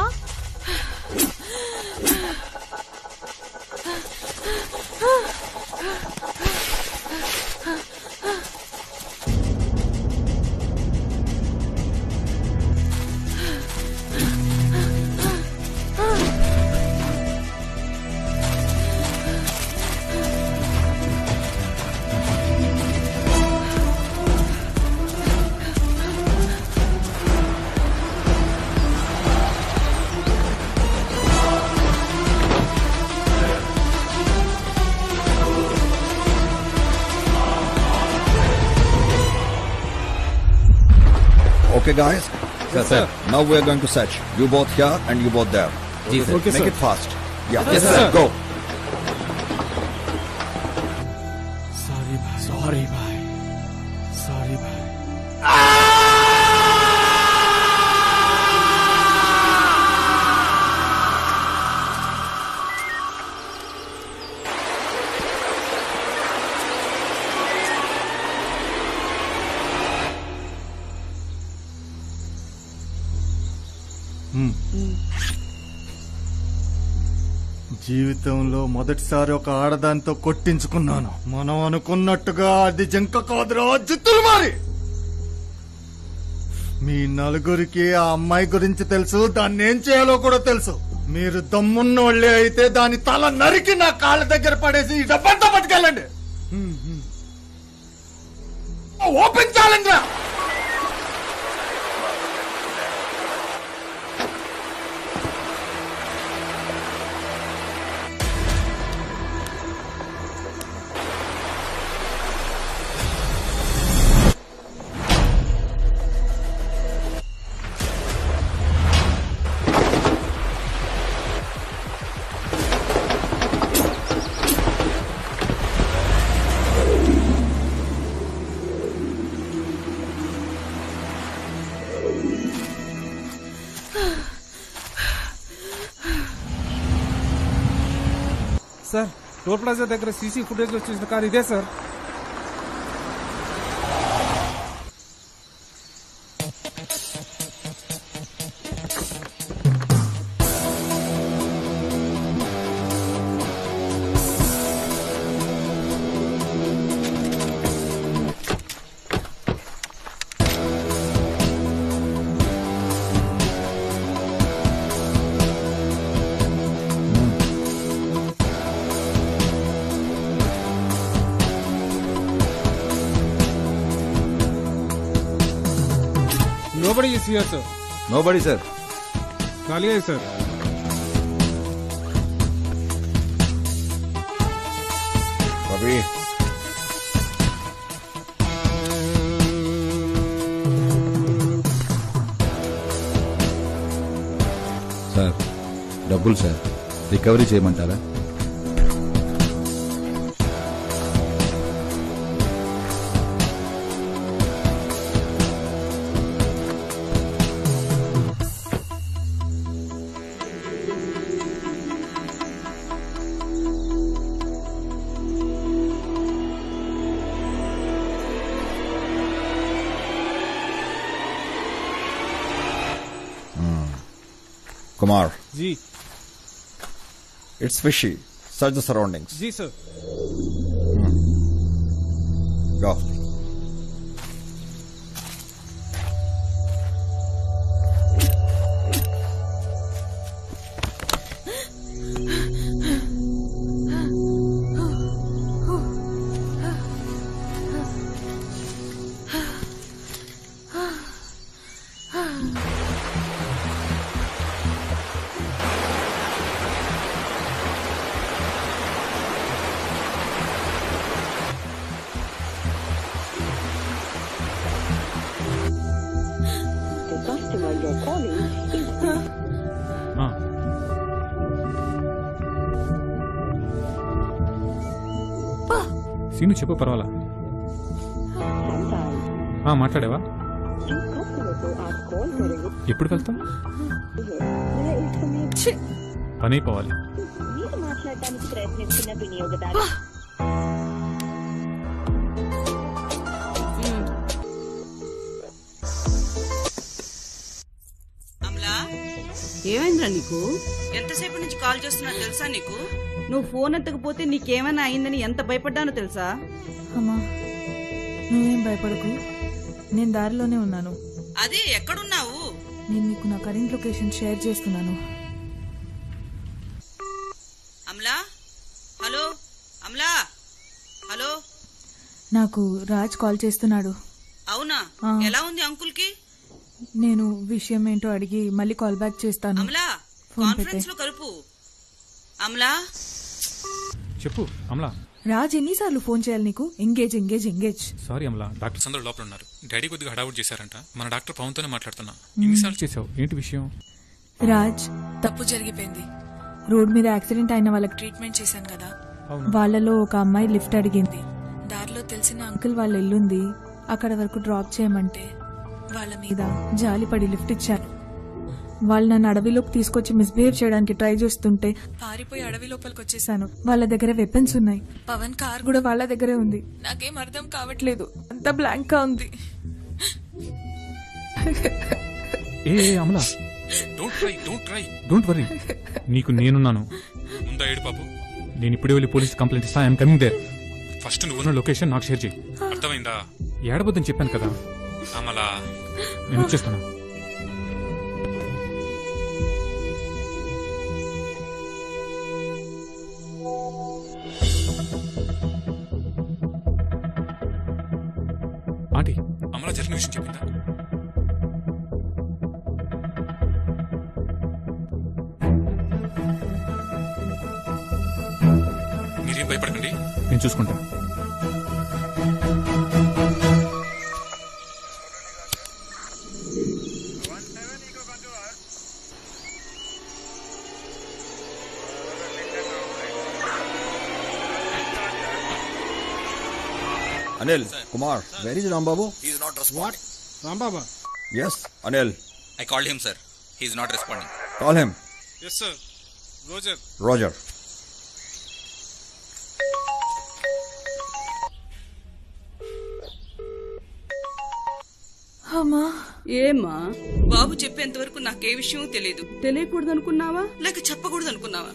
Okay, guys. Yes, sir. Now we are going to search. You both here and you both there. Yes, sir. Make it fast. Yeah. Yes, sir. Go. Sorry, bhai. జీవితంలో మొదటిసారి ఒక ఆడదాంతో కొట్టించుకున్నాను. మనం అనుకున్నట్టుగా అది జంక కాదురా, జిత్తులు మారి. మీ నలుగురికి ఆ అమ్మాయి గురించి తెలుసు, దాన్ని ఏం చేయాలో కూడా తెలుసు. మీరు దమ్మున్న వాళ్ళే అయితే దాని తల నరికి నా కాళ్ళ దగ్గర పడేసి ఈ డబ్బంతా పట్టుకెళ్ళండి. ఓపెన్ ఛాలెంజ్ రా. సార్ టోల్ ప్లాజా దగ్గర సీసీ ఫుటేజ్ లో చూసిన కార్ ఇదే sir. Nobody is here, sir. Nobody, sir. खाली है सर. रवि సార్ డబ్బులు సార్ రికవరీ చేయమంటారా? Kumar. जी. It's fishy. Search the surroundings. जी sir. Go. సీను చెప్పు, పర్వాలా? మాట్లాడావా? ఎప్పుడు వెళ్తాం? పని అయిపోవాలి. ఏమైందిరా నీకు? ఎంతసేపు నుంచి కాల్ చేస్తున్నా తెలుసా నీకు? నువ్వు ఫోన్ ఎత్తకపోతే నీకేమైనా అయిందని ఎంత భయపడ్డానో తెలుసా? అమ్మా నువ్వేం భయపడకు, నేను దారిలోనే ఉన్నాను. అదే ఎక్కడున్నావు? నేను నీకు నా కరెంట్ లొకేషన్ షేర్ చేస్తున్నాను. Amala, hello Amala, hello. నాకు రాజ్ కాల్ చేస్తున్నాడు. అవునా? ఎలా ఉంది అంకుల్ కి? నేను విషయం ఏంటో అడిగి మళ్ళీ కాల్ బ్యాక్ చేస్తాను. అమలా, కాన్ఫరెన్స్ లో కలుపు. అమలా చెప్పు. అమలా, రాజ్ ఎన్నిసార్లు ఫోన్ చేయాలి నీకు? Engage engage engage. Sorry Amala, doctors అందరూ లోపల ఉన్నారు. డాడీ కొద్దిగా హడావుడ్ చేశారంట. మన డాక్టర్ పవన్తోనే మాట్లాడుతున్నా. ఎన్నిసార్లు చేసావు? ఏంటి విషయం? రాజ్, తప్పు జరిగిపోయింది. రోడ్ మీద యాక్సిడెంట్ అయిన వాళ్ళకి ట్రీట్మెంట్ చేశాను కదా, వాళ్ళలో ఒక అమ్మాయి లిఫ్ట్ అడిగింది. దారిలో తెలిసిన అంకుల్ వాళ్ళ ఇల్లుంది, అక్కడ వరకు డ్రాప్ చేయమంటే వాళ్ళ మీద జాలిపడి లిఫ్ట్ ఇచ్చాను. వాళ్ళు నన్ను అడవిలోకి తీసుకొచ్చి మిస్బిహేవ్ చేయడానికి ట్రై చేస్తుంటే పారిపోయి అడవి లోపలికి వచ్చేసాను. వాళ్ళ దగ్గర వెపన్స్ ఉన్నాయి. పవన్ కార్ కూడా వాళ్ళ దగ్గరే ఉంది. నాకేం అర్థం కావట్లేదు, అంత బ్లాంక్ గా ఉంది. అమలా, డోంట్ వరీ, నీకు నేనున్నాను. ముందా ఏడు పాపు, నేను ఇప్పుడే వెళ్ళి పోలీస్ కంప్లైంట్ ఇస్తా. I'm coming there. ఫస్ట్ నువ్వున్న లొకేషన్ నాకు షేర్ చేయి, అర్థమైందా? ఏడబోద్దని చెప్పాను కదా అమలా, నేను వచ్చేస్తాను. ఆంటీ, అమలా జరిగిన విషయం చెప్పిందా? మీరేం భయపడకండి, నేను చూసుకుంటాను. Anil, Kumar, where is Rambabu? He is not responding. Rambaba? Yes, Anil. I called him, sir. He is not responding. Call him. Yes, sir. Roger. Roger. అమ్మా ఏమ్మా బాబు చెప్పేంత వరకు నాకే విషయం తెలియదు. తెలియకూడదు అనుకున్నావా లేక చెప్పకూడదు అనుకున్నావా?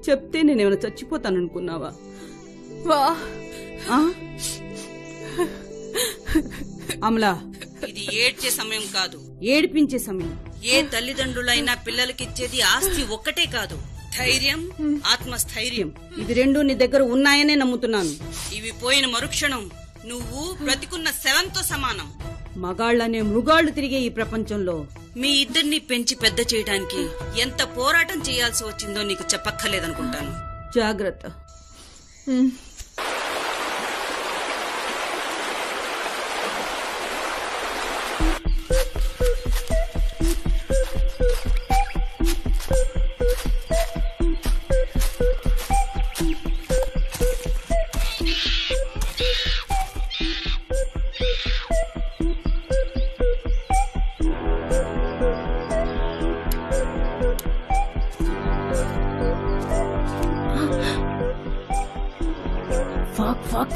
చెప్తే నేనేమైనా చచ్చిపోతాను అనుకున్నావా? వా అమలా, ఇది ఏడ్చే సమయం కాదు, ఏడిపించే సమయం. ఏ తల్లిదండ్రులైనా పిల్లలకిచ్చేది ఆస్తి ఒక్కటే కాదు, ధైర్యం, ఆత్మస్థైర్యం. ఇవి రెండు నీ దగ్గర ఉన్నాయనే నమ్ముతున్నాను. ఇవి పోయిన మరుక్షణం నువ్వు బ్రతికున్న శవంతో సమానం. మగాళ్లనే మృగాళ్లు తిరిగే ఈ ప్రపంచంలో మీ ఇద్దరిని పెంచి పెద్ద చేయడానికి ఎంత పోరాటం చేయాల్సి వచ్చిందో నీకు చెప్పక్కర్లేదనుకుంటాను. జాగ్రత్త.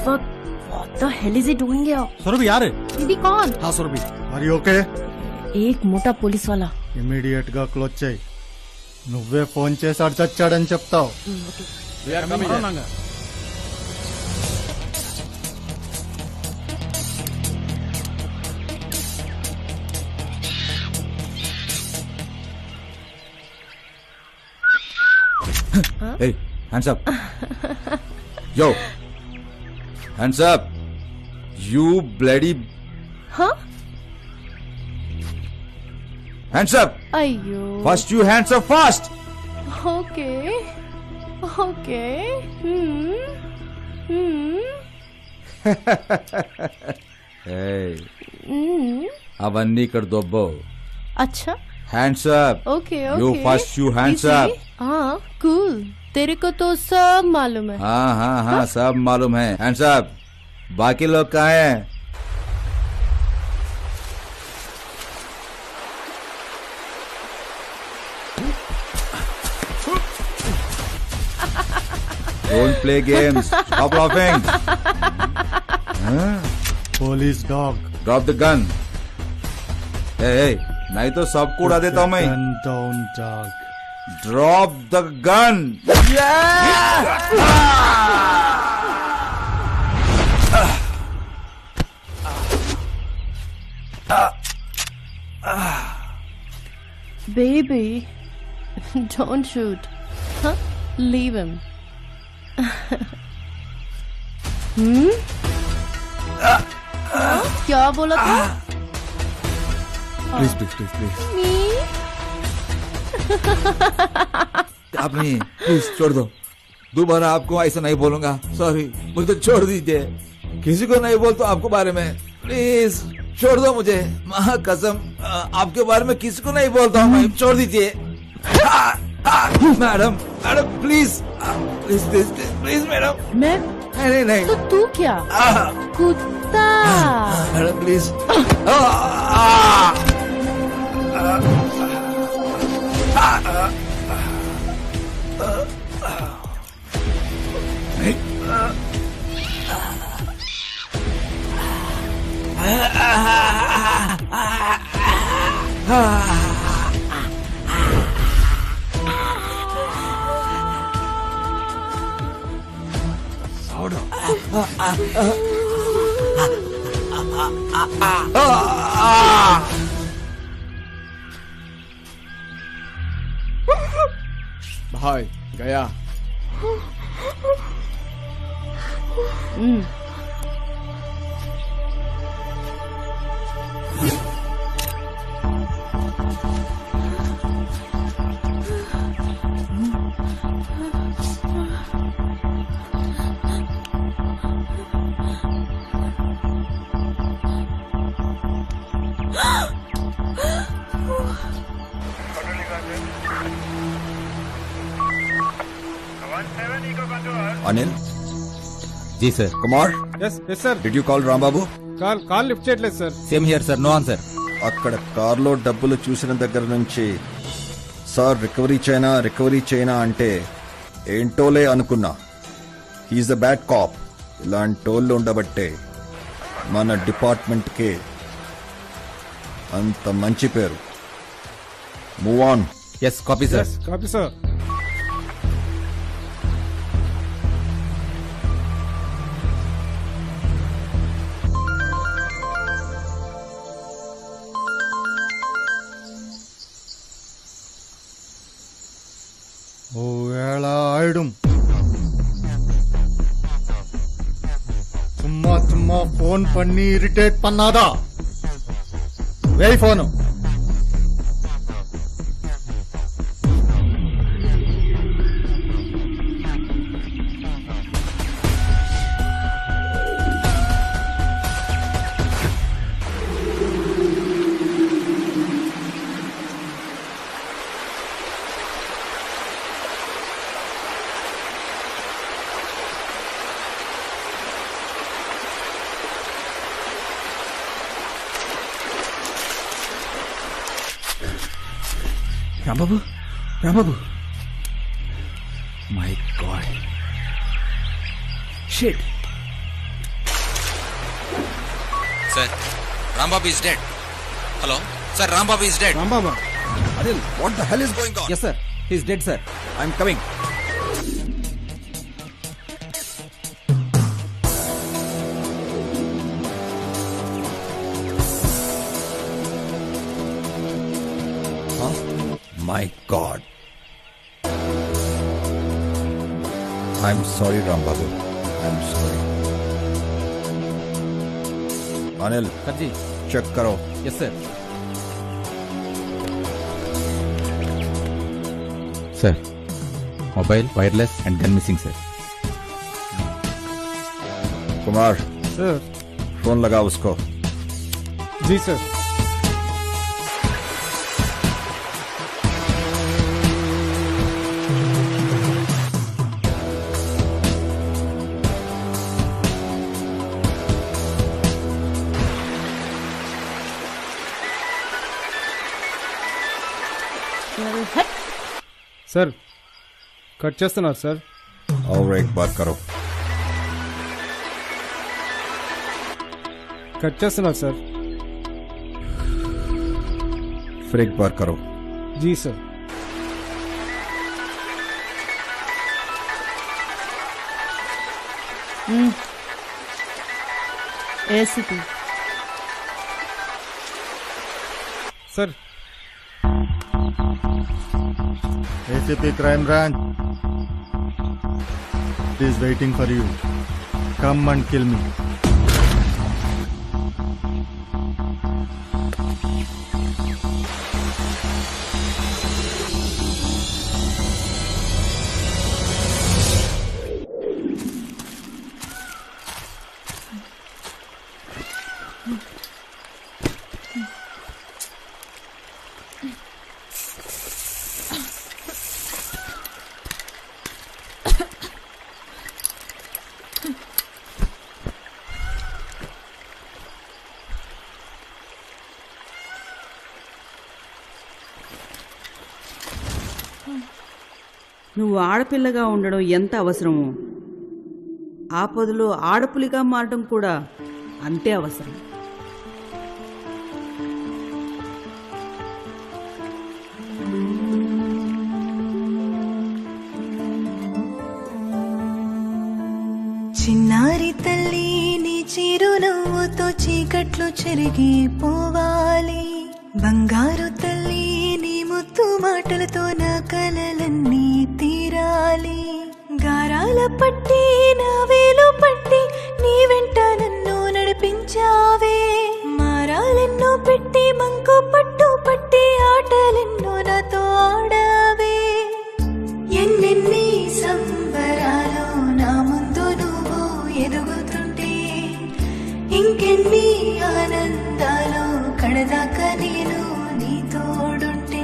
Fuck. What the hell is he doing here? Surabhi यार दीदी कौन? हाँ सुरभि మరి ఓకే एक मोटा पुलिस वाला. ఇమీడియట్ గా క్లోజ్ చేయి. నువ్వే ఫోన్ చేసి అడు చచ్చాడని చెప్తావు. Hey, hands up. Yo. Hands up. You bloody... Huh? Hands up. Ayyo. First you hands up fast. Okay. Hey. అవన్నీ ఇక్కడ దొబ్బవు. अच्छा. Hands up. Okay. You first you hands up. हाँ, cool. तेरे को तो सब मालूम है. हाँ, सब मालूम है. Hands up. बाकी लोग कहाँ हैं? Don't play games. Stop laughing. Police dog. Drop the gun. Hey, नहीं तो सबको उड़ा देता हूँ मैं. Gun down, dog. Drop the gun. Baby, don't shoot. Huh? Leave him. क्या बोला था? Please. Me? आप नहीं, प्लीज छोड़ दो. दोबारा आपको ऐसा नहीं बोलूंगा. सॉरी, मुझे तो छोड़ दीजिए. किसी को नहीं बोलता आपको बारे में. प्लीज छोड़ दो मुझे. माँ कसम, आपके बारे में किसी को नहीं बोलता हूँ मैं. छोड़ दीजिए. Madam please madam. मैं? नहीं. तो तू क्या? कुत्ता. Madam please. भाई गया. అనిల్. जी sir. Kumar. yes sir. Did you call Rambabu? Call lift చేయట్లేదు sir. Same here sir. No answer. అక్కడ కార్లో డబ్బులు చూసిన దగ్గర నుంచి సార్ రికవరీ చేయనా అంటే ఏంటోలే అనుకున్నా. He is the bad cop. ఇలాంటి టోళ్ళు ఉండబట్టే మన డిపార్ట్మెంట్కే అంత మంచి పేరు. Move on. Yes copy sir. Copy sir. ஒருவேளை ஆயிடும். சும்மா சும்மா போன் பண்ணி இரிட்டேட் பண்ணாதா? வெய் phone. Rambabu, Rambabu, my God, shit. Sir, Rambabu is dead. Hello? Sir, Rambabu is dead. Rambabu. Anil, what the hell is going on? Yes, sir. He's dead, sir. I'm coming. My God. I'm sorry, Rambabu. I'm sorry. Anil, ji check करो. Yes, sir. Sir, mobile, wireless and gun missing, sir. Kumar, sir. Phone लगा उसको. जी sir. Sir cut చేస్తున్నారు sir. और एक बार करो. Cut చేస్తున్నారు sir. फिर एक बार करो. जी sir. ACP sir. ACP Crime Branch is waiting for you. Come and kill me. నువ్వు ఆడపిల్లగా ఉండడం ఎంత అవసరమో ఆపదలో ఆడపులిగా మారడం కూడా అంతే అవసరం. చిన్నారి తల్లి నీ చిరునవ్వుతో చీకట్లు చెరిగిపోవాలి. బంగారు తల్లి నీ ముత్తు మాటలతో నా కలలన్నీ తీరాలి. గారాల పట్టి నా వేలు పట్టి నీ వెంట నన్ను నడిపించావే. మారాలెన్నో పెట్టి మంకు పట్టు పట్టి ఆటలెన్నో నాతో ఆడావే. ఎన్నెన్ని సంబరాలు నా ముందు నువ్వు ఎదుగుతుంటే ఇంకెన్ని ఆనందాలు కడదాకా నేను నీ తోడుంటే.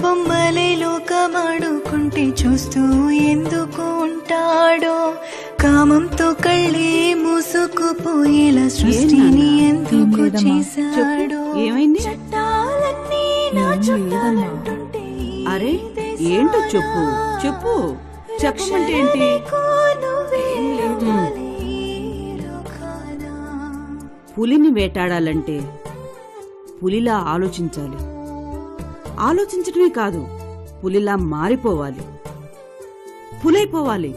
బొమ్మలే లోకమాడుకుంటే చూస్తూ ఎందుకు ఉంటాడో కామంతో కళ్ళే మూసుకుపోయేలా సృష్టిని ఎందుకు చేశాడో ఏమైంది? చట్టాలన్నీ నా చుట్టాలంటుంటే అరే ఏంటో చెప్పు చెప్పు చెప్పమంటే ఏంటి? పులిని వేటాడాలంటే పులిలా ఆలోచించాలి. ఆలోచించడమే కాదు, పులిలా మారిపోవాలి, పులైపోవాలి.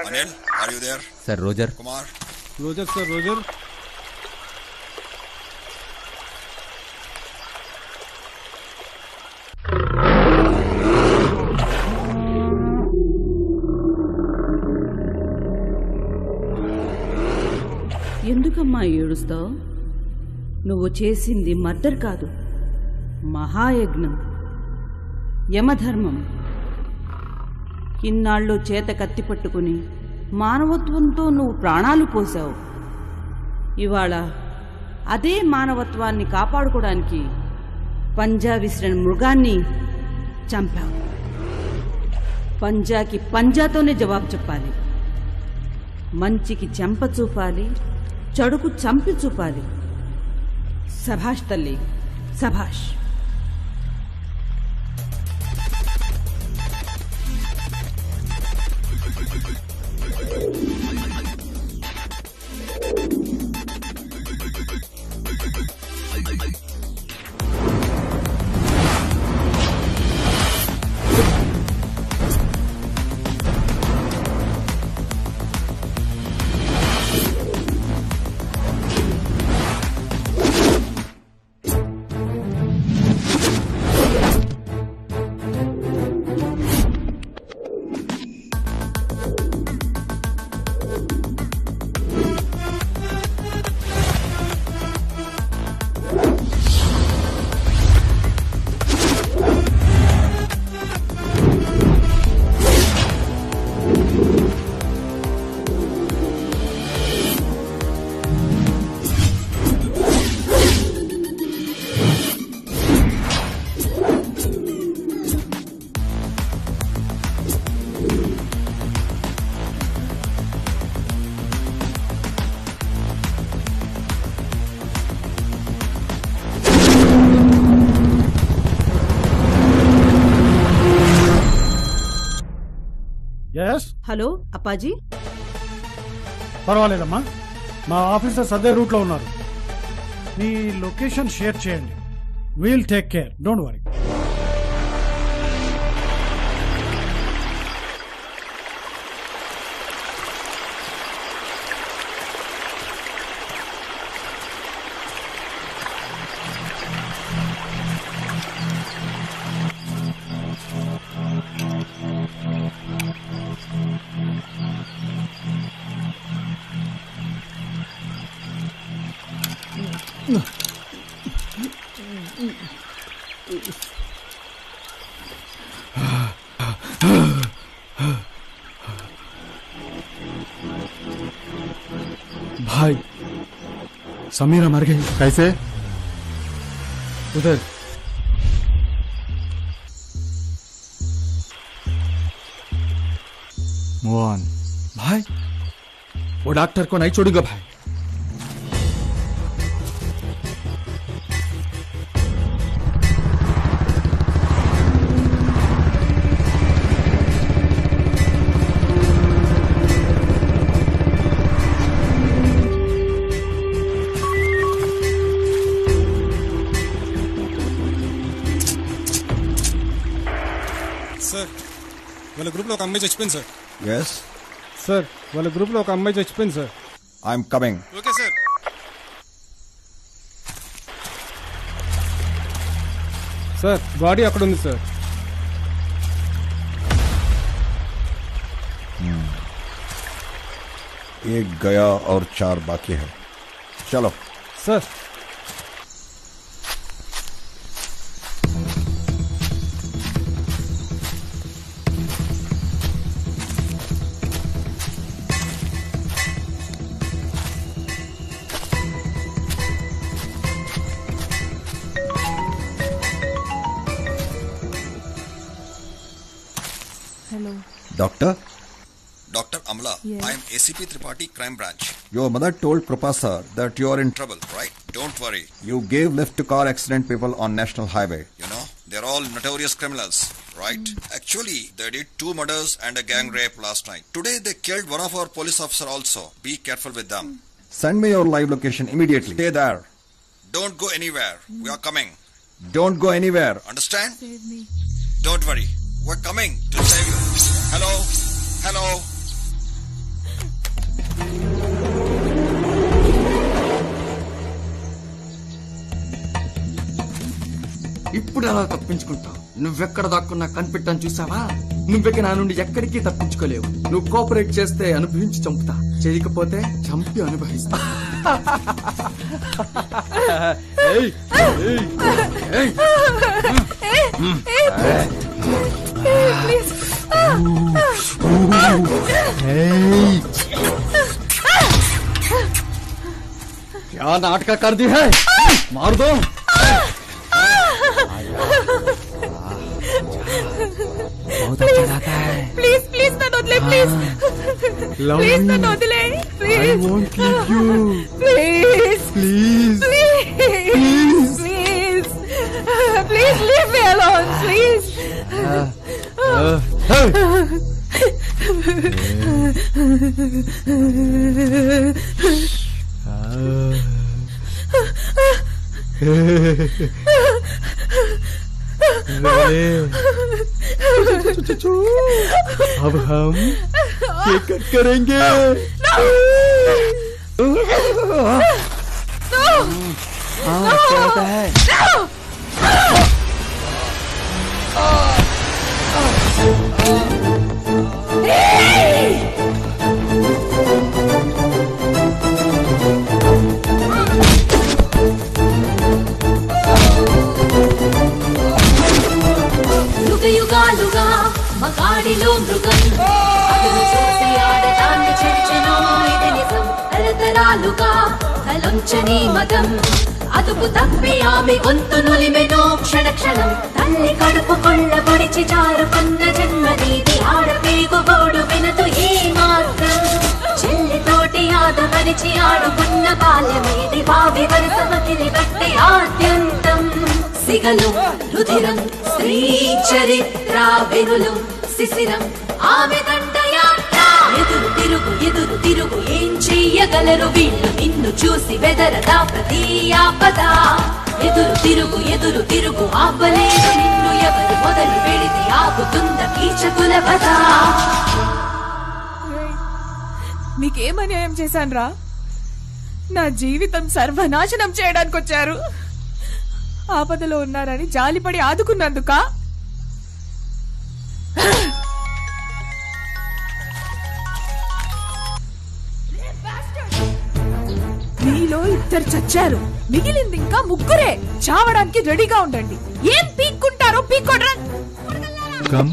Anil, are you there? Sir, Roger. Kumar. Roger, sir, Roger. ఎందుకమ్మా ఏడుస్తావు? నువ్వు చేసింది మర్డర్ కాదు, మహాయజ్ఞం, యమధర్మం. ఇన్నాళ్ళు చేత కత్తి పట్టుకుని మానవత్వంతో నువ్వు ప్రాణాలు పోసావు. ఇవాళ అదే మానవత్వాన్ని కాపాడుకోవడానికి పంజా విసిరిన మృగాన్ని చంపావు. పంజాకి పంజాతోనే జవాబు చెప్పాలి. మంచికి చెంప చూపాలి, చెడుకు చంపి చూపాలి. సభాష్ తల్లి, సభాష్. హలో అప్పాజీ. పర్వాలేదమ్మా, మా ఆఫీసర్స్ అదే రూట్ లో ఉన్నారు. మీ లొకేషన్ షేర్ చేయండి. We'll take care, don't worry. भाई समीरा मर गई। कैसे? उधर। मोहन भाई, वो डॉक्टर को नहीं छोड़ूंगा भाई। సార్ వాళ్ళ గ్రూప్ లో ఒక అమ్మాయి చచ్చిపోయింది సార్. yes సార్ వాళ్ళ గ్రూప్ లో ఒక అమ్మాయి చచ్చిపోయింది sir. I'm coming. Okay sir. Sir body అక్కడ ఉంది సార్. एक गया और 4 बाकी है. चलो sir. Hello. Dr. Amla, yes. I am ACP Tripathi, Crime Branch. Your mother told Professor that you are in trouble, right? Don't worry. You gave lift to car accident people on National Highway. You know, they're all notorious criminals, right? Actually, they did 2 murders and a gang rape last night. Today, they killed one of our police officers also. Be careful with them. Send me your live location immediately. Stay there. Don't go anywhere. We are coming. Don't go anywhere. Understand? Save me. Don't worry. We're coming to save you. Hello? Hello? ఇప్పుడు అలా తప్పించుకుంటావు? నువ్వెక్కడ దాక్కున్నా కనిపెట్టాను చూసావా? నువ్వెక్క నా నుండి ఎక్కడికి తప్పించుకోలేవు. నువ్వు cooperate చేస్తే అనుభవించి చంపుతా. చేయకపోతే చంపి అనుభవిస్తా. क्या नाटक कर दी है, मार दो. बहुत अच्छा रहता है. ప్లీజ్ ప్లీజ్ నన్ను వదిలే ప్లీజ్ ప్లీజ్ నన్ను వదిలే I won't leave you. Please Please. Please please please leave me alone please अब हम क्या करेंगे? क्या होता है? యుగాలుగా మగాడిలో మృగం అతను చూసి ఆడటాన్ని చెంచెను ఇది నిజం తరతరాలుగా తలంచని మదం అదుపు తప్పి ఆమె గొంతు నులిమెను క్షణ క్షణం తల్లి కడుపు కొళ్ళ పొడిచి జారుకున్న జన్మ నీది ఆడపేగు గోడు వినదు ఏ మాత్రం చెల్లితోటి ఆదమరిచి ఆడుకున్న బాల్యమేది భావి వరసమతిని బట్టి ఆద్యంతం సిగలు రుధిరం స్త్రీ చరిత్ర వెనులు శిశిరం ఆమె దండయాత్ర ఎదురు తిరుగు ఏం చెయ్యగలరు వీళ్ళు నిన్ను చూసి బెదరదా ప్రతి ఆపద ఎదురు తిరుగు ఆపలేదు నిన్ను ఎవరు మొదలు పెడితే ఆపుతుంద కీచకుల వద. మీకేం అన్యాయం చేశాన్రా? నా జీవితం సర్వనాశనం చేయడానికి వచ్చారు. ఆపదలో ఉన్నారని జాలిపడి ఆదుకున్నందుక? మీలో ఇద్దరు చచ్చారు, మిగిలింది ఇంకా ముగ్గురే. చావడానికి రెడీగా ఉండండి. ఏం పీక్కుంటారో పీక్కోడ్రా. Come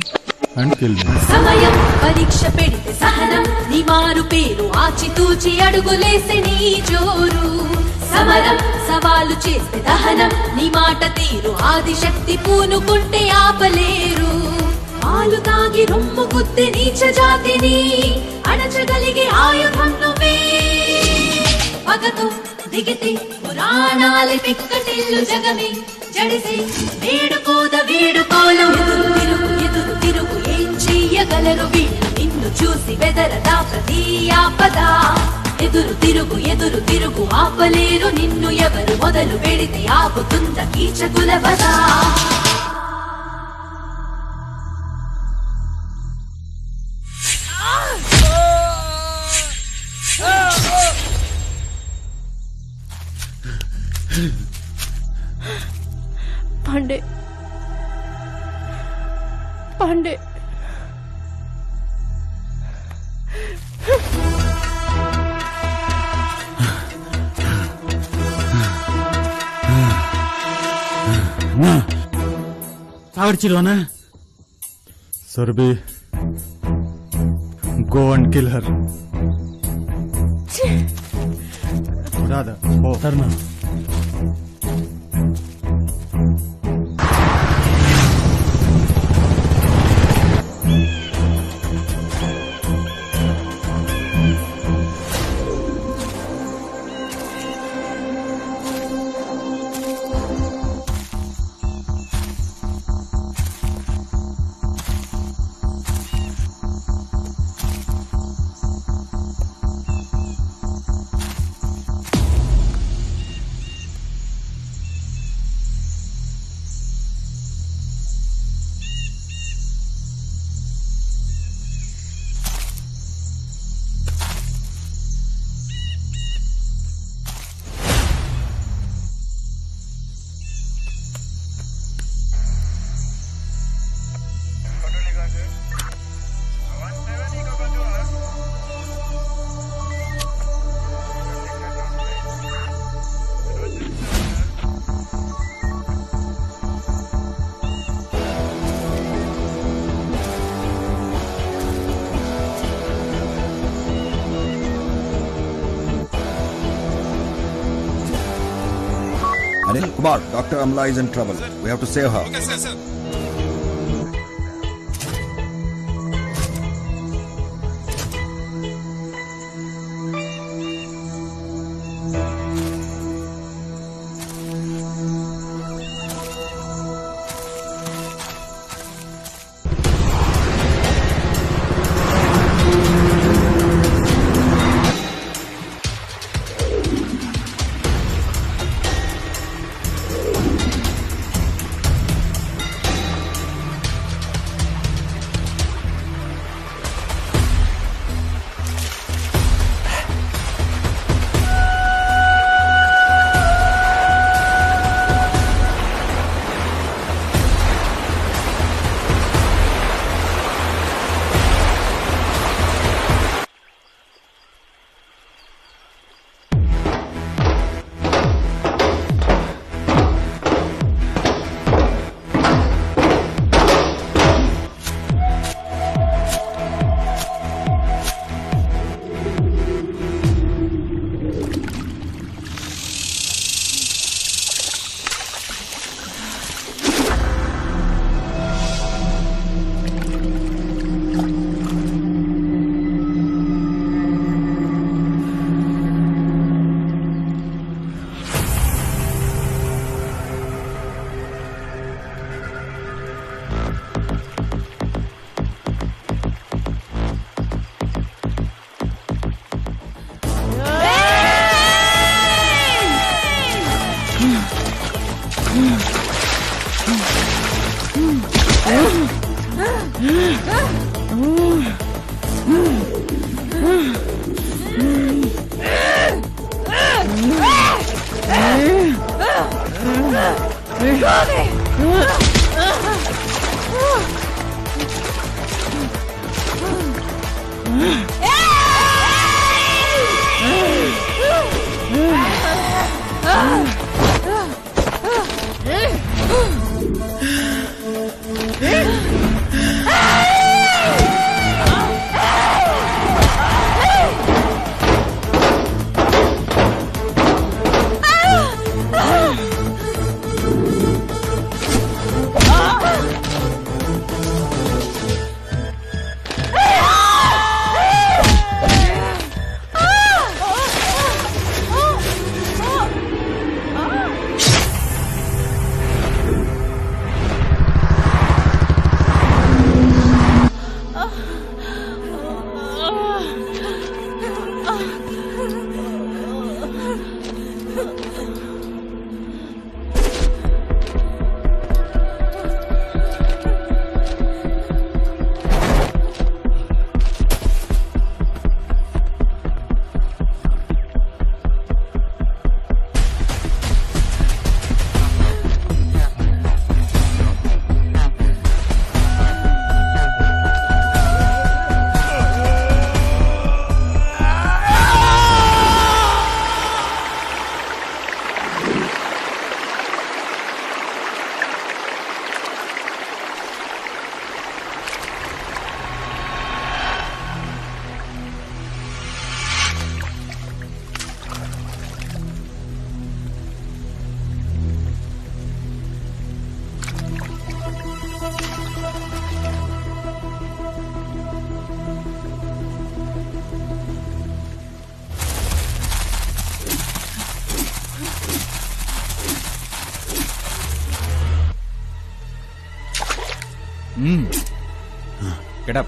and kill me. సమయం పరీక్ష పెడితే సహనం నీ మారు పేరు ఆచితూచి అడుగులేసే నీ జోరు సమరం సవాలు చేస్తే దహనం నీ మాట తీరు ఆదిశక్తి పూనుకుంటే ఆపలేరు పాలు తాగి రొమ్ము గుద్దే నీచ జాతిని అణచగలిగే ఆయుధం నువ్వే పగతో దిగితే పురాణాలే పిక్కటిల్లు జగమే జడిసి వేడుకోలు ఎదురు తిరుగు ఏం చెయ్యగలరు వీళ్ళు నిన్ను చూసి బెదరదా ప్రతి ఆపద ఎదురు తిరుగు ఆపలేరు నిన్ను ఎవరు మొదలు పెడితే ఆపుతుంద కీచకుల వద. पांडे पांडे आवडचिल्वाना Surbi, go and kill her. Radha, go. Tarna. Anil Kumar, Dr. Amla is in trouble. We have to save her. Okay sir sir Get up.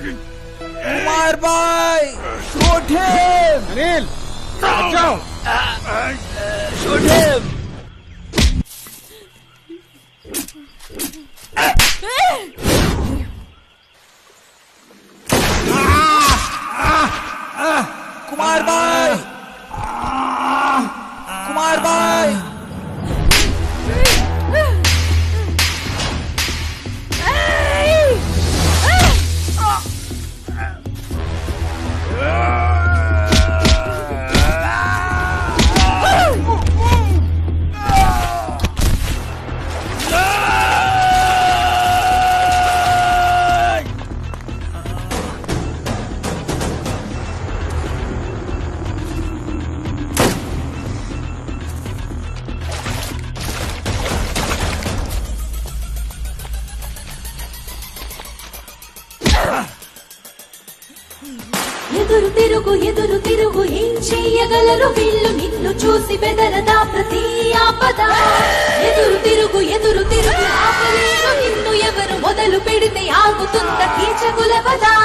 Kumar भाई शूट हिम अनिल जाओ शूट हिम कुमार भाई कुमार भाई ఎదురు తిరుగు ఎదురు తిరుగు ఏం చెయ్యగలరు వీళ్ళు నిన్ను చూసి బెదరదా ప్రతి ఆపద ఎదురు తిరుగు ఆపలేరు నిన్ను ఎవరు మొదలు పెడితే ఆగుతుంద కీచకులవదా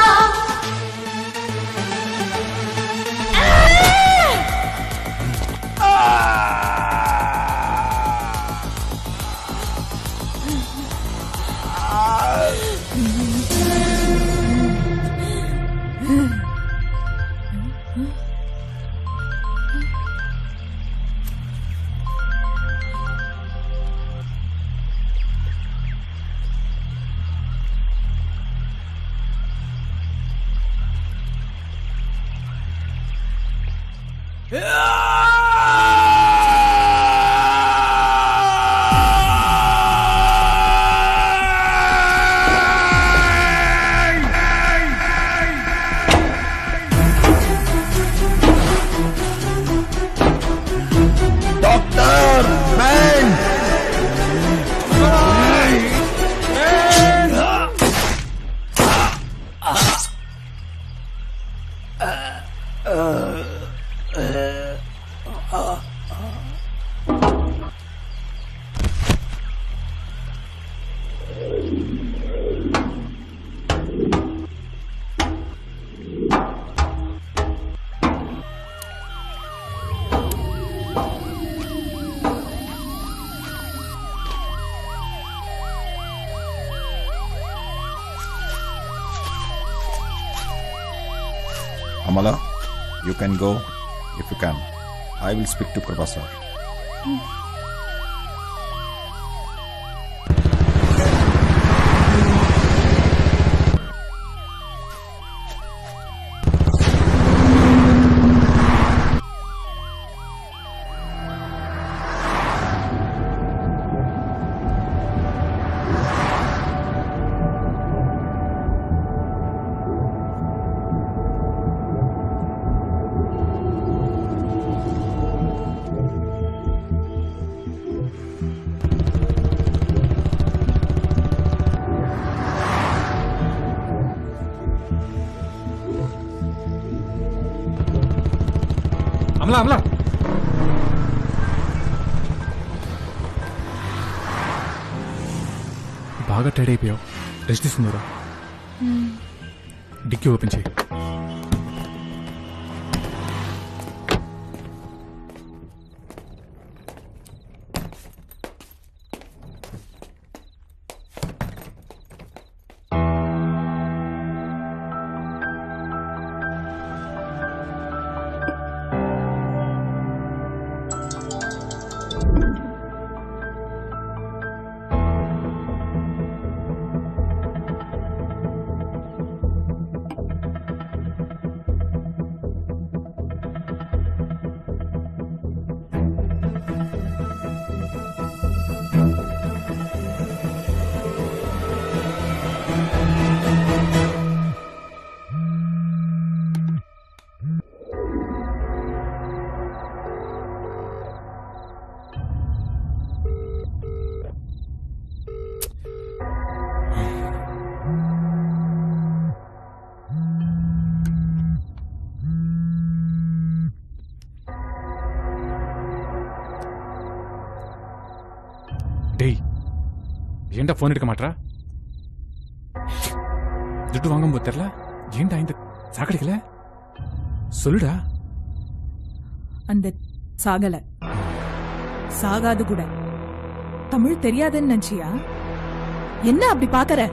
Amala, you can go if you can. I will speak to Prabha sir. Amala Amala బాగా టైడ్ అయిపోయావు, రెస్ట్ తీసుకుందరా. డిక్కీ ఓపెన్ చేయి. டேய் ஏண்டா ஃபோன் எடுக்க மாட்டா? துட்டு வாங்கும் போது தெரியல, ஏண்டா இந்த சாக்கடிக்கல? சொல்லுடா. அந்த சாகல, சாகாது கூட. தமிழ் தெரியாதுன்னு நினைச்சியா? என்ன அப்படி பாக்கற?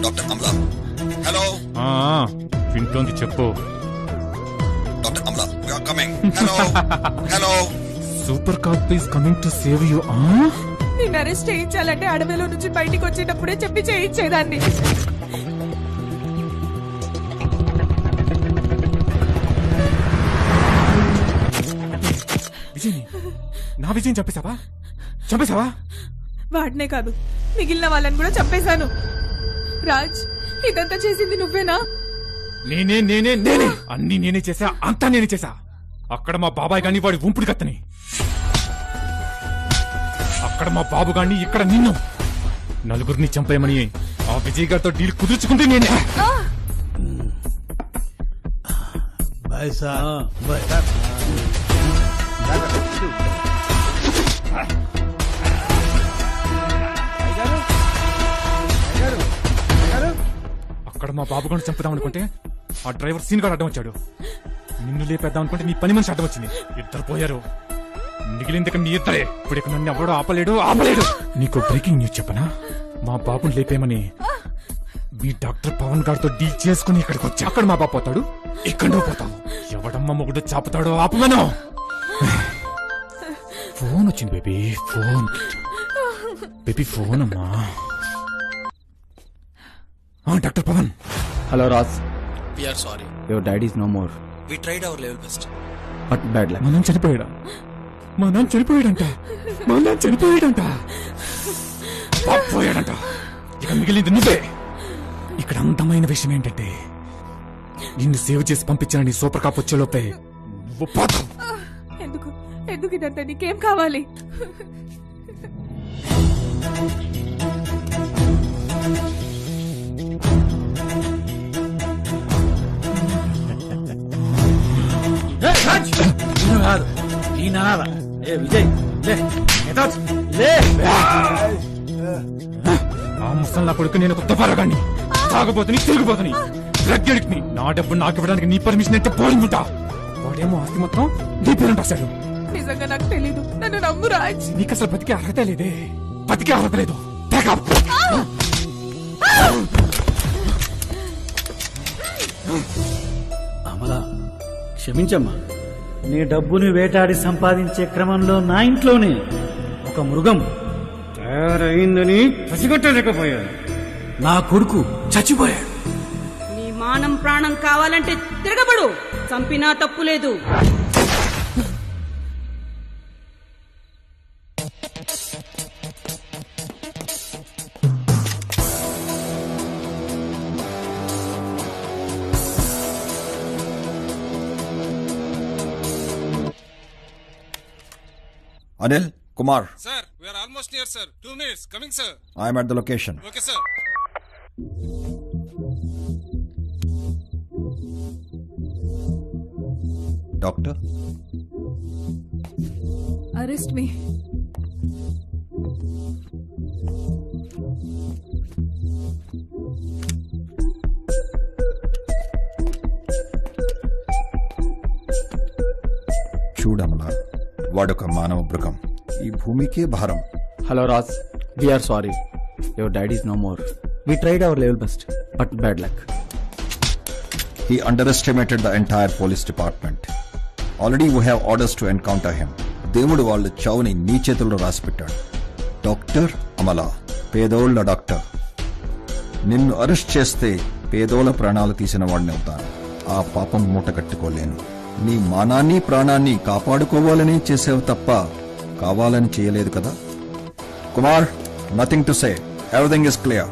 Dr. Amla. Hello. వింటోంది చెప్పు. Dr. Amla, we are coming. Hello. Hello. Super cop is coming to save you. నేను అరెస్ట్ చేయించాలంటే అడవిలో నుంచి బయటికి వచ్చేటప్పుడే చెప్పి చేయించేదాన్ని. విజయ్, నా విజయం చంపేశావా? చంపేశావా? వాడినే కాదు, మిగిలిన వాళ్ళని కూడా చంపేశాను. రాజ్, ఇదంతా చేసింది నువ్వేనా? నేనే నేనే నేనే అన్ని నేనే చేశా, అంతా నేనే చేశా. అక్కడ మా బాబాయ్ గాని వాడి ఉంపుడు కత్తని, అక్కడ మా బాబు గాని, ఇక్కడ నిన్ను నలుగురిని చంపేయమని ఆ విజయ్ గారితో డీల్ కుదుర్చుకుంటే నేనే. అక్కడ మా బాబు గారిని చంపుదాం అనుకుంటే ఆ డ్రైవర్ సీన్ గారు అడ్డం వచ్చాడు. నిన్ను లేపేద్దాం అనుకుంటే నీ పని మనిషి అడ్డం వచ్చింది. ఇద్దరు పోయారు, మిగిలింది నీ ఇద్దరే. ఇప్పుడు ఇక నన్ను ఎవడో ఆపలేడు. నీకు బ్రేకింగ్ న్యూస్ చెప్పనా? మా బాబుని లేపేమని మీ డాక్టర్ పవన్ గారితో డీల్ చేసుకుని ఇక్కడికి వచ్చి, అక్కడ మా బాబు పోతాడు, ఇక్కడ నువ్వు పోతావు. ఎవడమ్మ మొగుడు చాపుతాడో ఆపమను. ఫోన్ వచ్చింది బేబీ, ఫోన్. బేబీ ఫోన్ అమ్మా. Doctor Pavan. Hello Raj. We are sorry. Your daddy is no more. We tried our level best. But bad luck. మా నాన్న చనిపోయాడా? మా నాన్న చనిపోయాడంట. మా నాన్న చనిపోయాడంట. పోయాడంట. ఇక మిగిలింది నువ్వే. ఇక్కడ అందమైన విషయం ఏంటంటే, నిన్ను సేవ్ చేసి పంపించిన నీ సూపర్ కాప్ వచ్చేలోపే నువ్వు పోతావు. ఎందుకు ఇదంతా? నీకేం కావాలి? కాదు ఈయన ఏ విజయ్ లే get out. లే ఆ ముసల్లా కొడుకు నేను ఒక దుబారగాన్ని తాగబోతుని తిరిగిపోతుని డ్రగ్ ఎడిక్ట్ ని నా డబ్బు నాకు ఇవ్వడానికి నీ పర్మిషన్ అయితే పోయిందా వాడేమో ఆస్తి మొత్తం నీ పేరు రాశాడు నిజంగా నాకు తెలీదు నన్ను నమ్ము రాజ్ నీకు అసలు బతికే అర్హత లేదే బతికే అర్హత లేదు అమలా క్షమించమ్మా నీ డబ్బుని వేటాడి సంపాదించే క్రమంలో నా ఇంట్లోనే ఒక మృగం తయారైందని పసిగట్టలేకపోయాను నా కొడుకు చచ్చిపోయాడు. నీ మానం ప్రాణం కావాలంటే తిరగబడు, చంపినా తప్పు లేదు. Anil, Kumar, Sir, we are almost near, sir. 2 minutes. Coming, sir. I am at the location. Okay, sir. Doctor? Arrest మీ చూడమలా వాడొక మానవ మృగం ఈ భూమికే భారం. Hello Raj, we're sorry. Your daddy is no more. We tried our level best, but bad luck. He underestimated the entire police department. Already we have orders to encounter him. దేవుడు వాళ్ళ చావుని నీ చేతుల్లో రాసిపెట్టాడు. డాక్టర్ అమలా, పేదోళ్ల డాక్టర్. నిన్ను arrest చేస్తే పేదోళ్ల ప్రాణాలు తీసిన వాడిని అవుతాను. ఆ పాపం మూట కట్టుకోలేను. నీ మానాన్ని ప్రాణాన్ని కాపాడుకోవాలని చేసేవి తప్ప కావాలని చేయలేదు కదా. Kumar, nothing to say, everything is clear.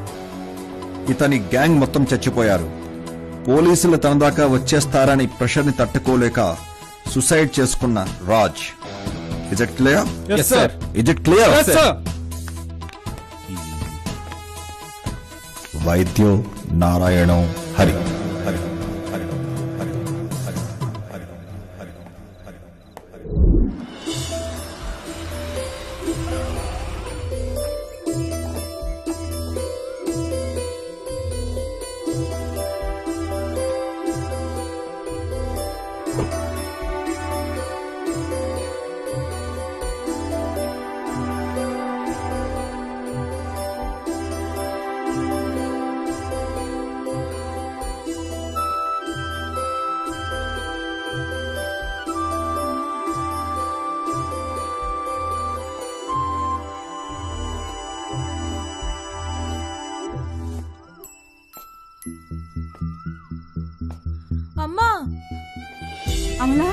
ఇతని గ్యాంగ్ మొత్తం చచ్చిపోయారు. పోలీసులు తన దాకా వచ్చేస్తారని ప్రెషర్ ని తట్టుకోలేక సుసైడ్ చేసుకున్న Raj. Is it clear? Yes, sir. Is it clear? Yes, sir. వైద్యో నారాయణో హరి. అమ్మా అమలా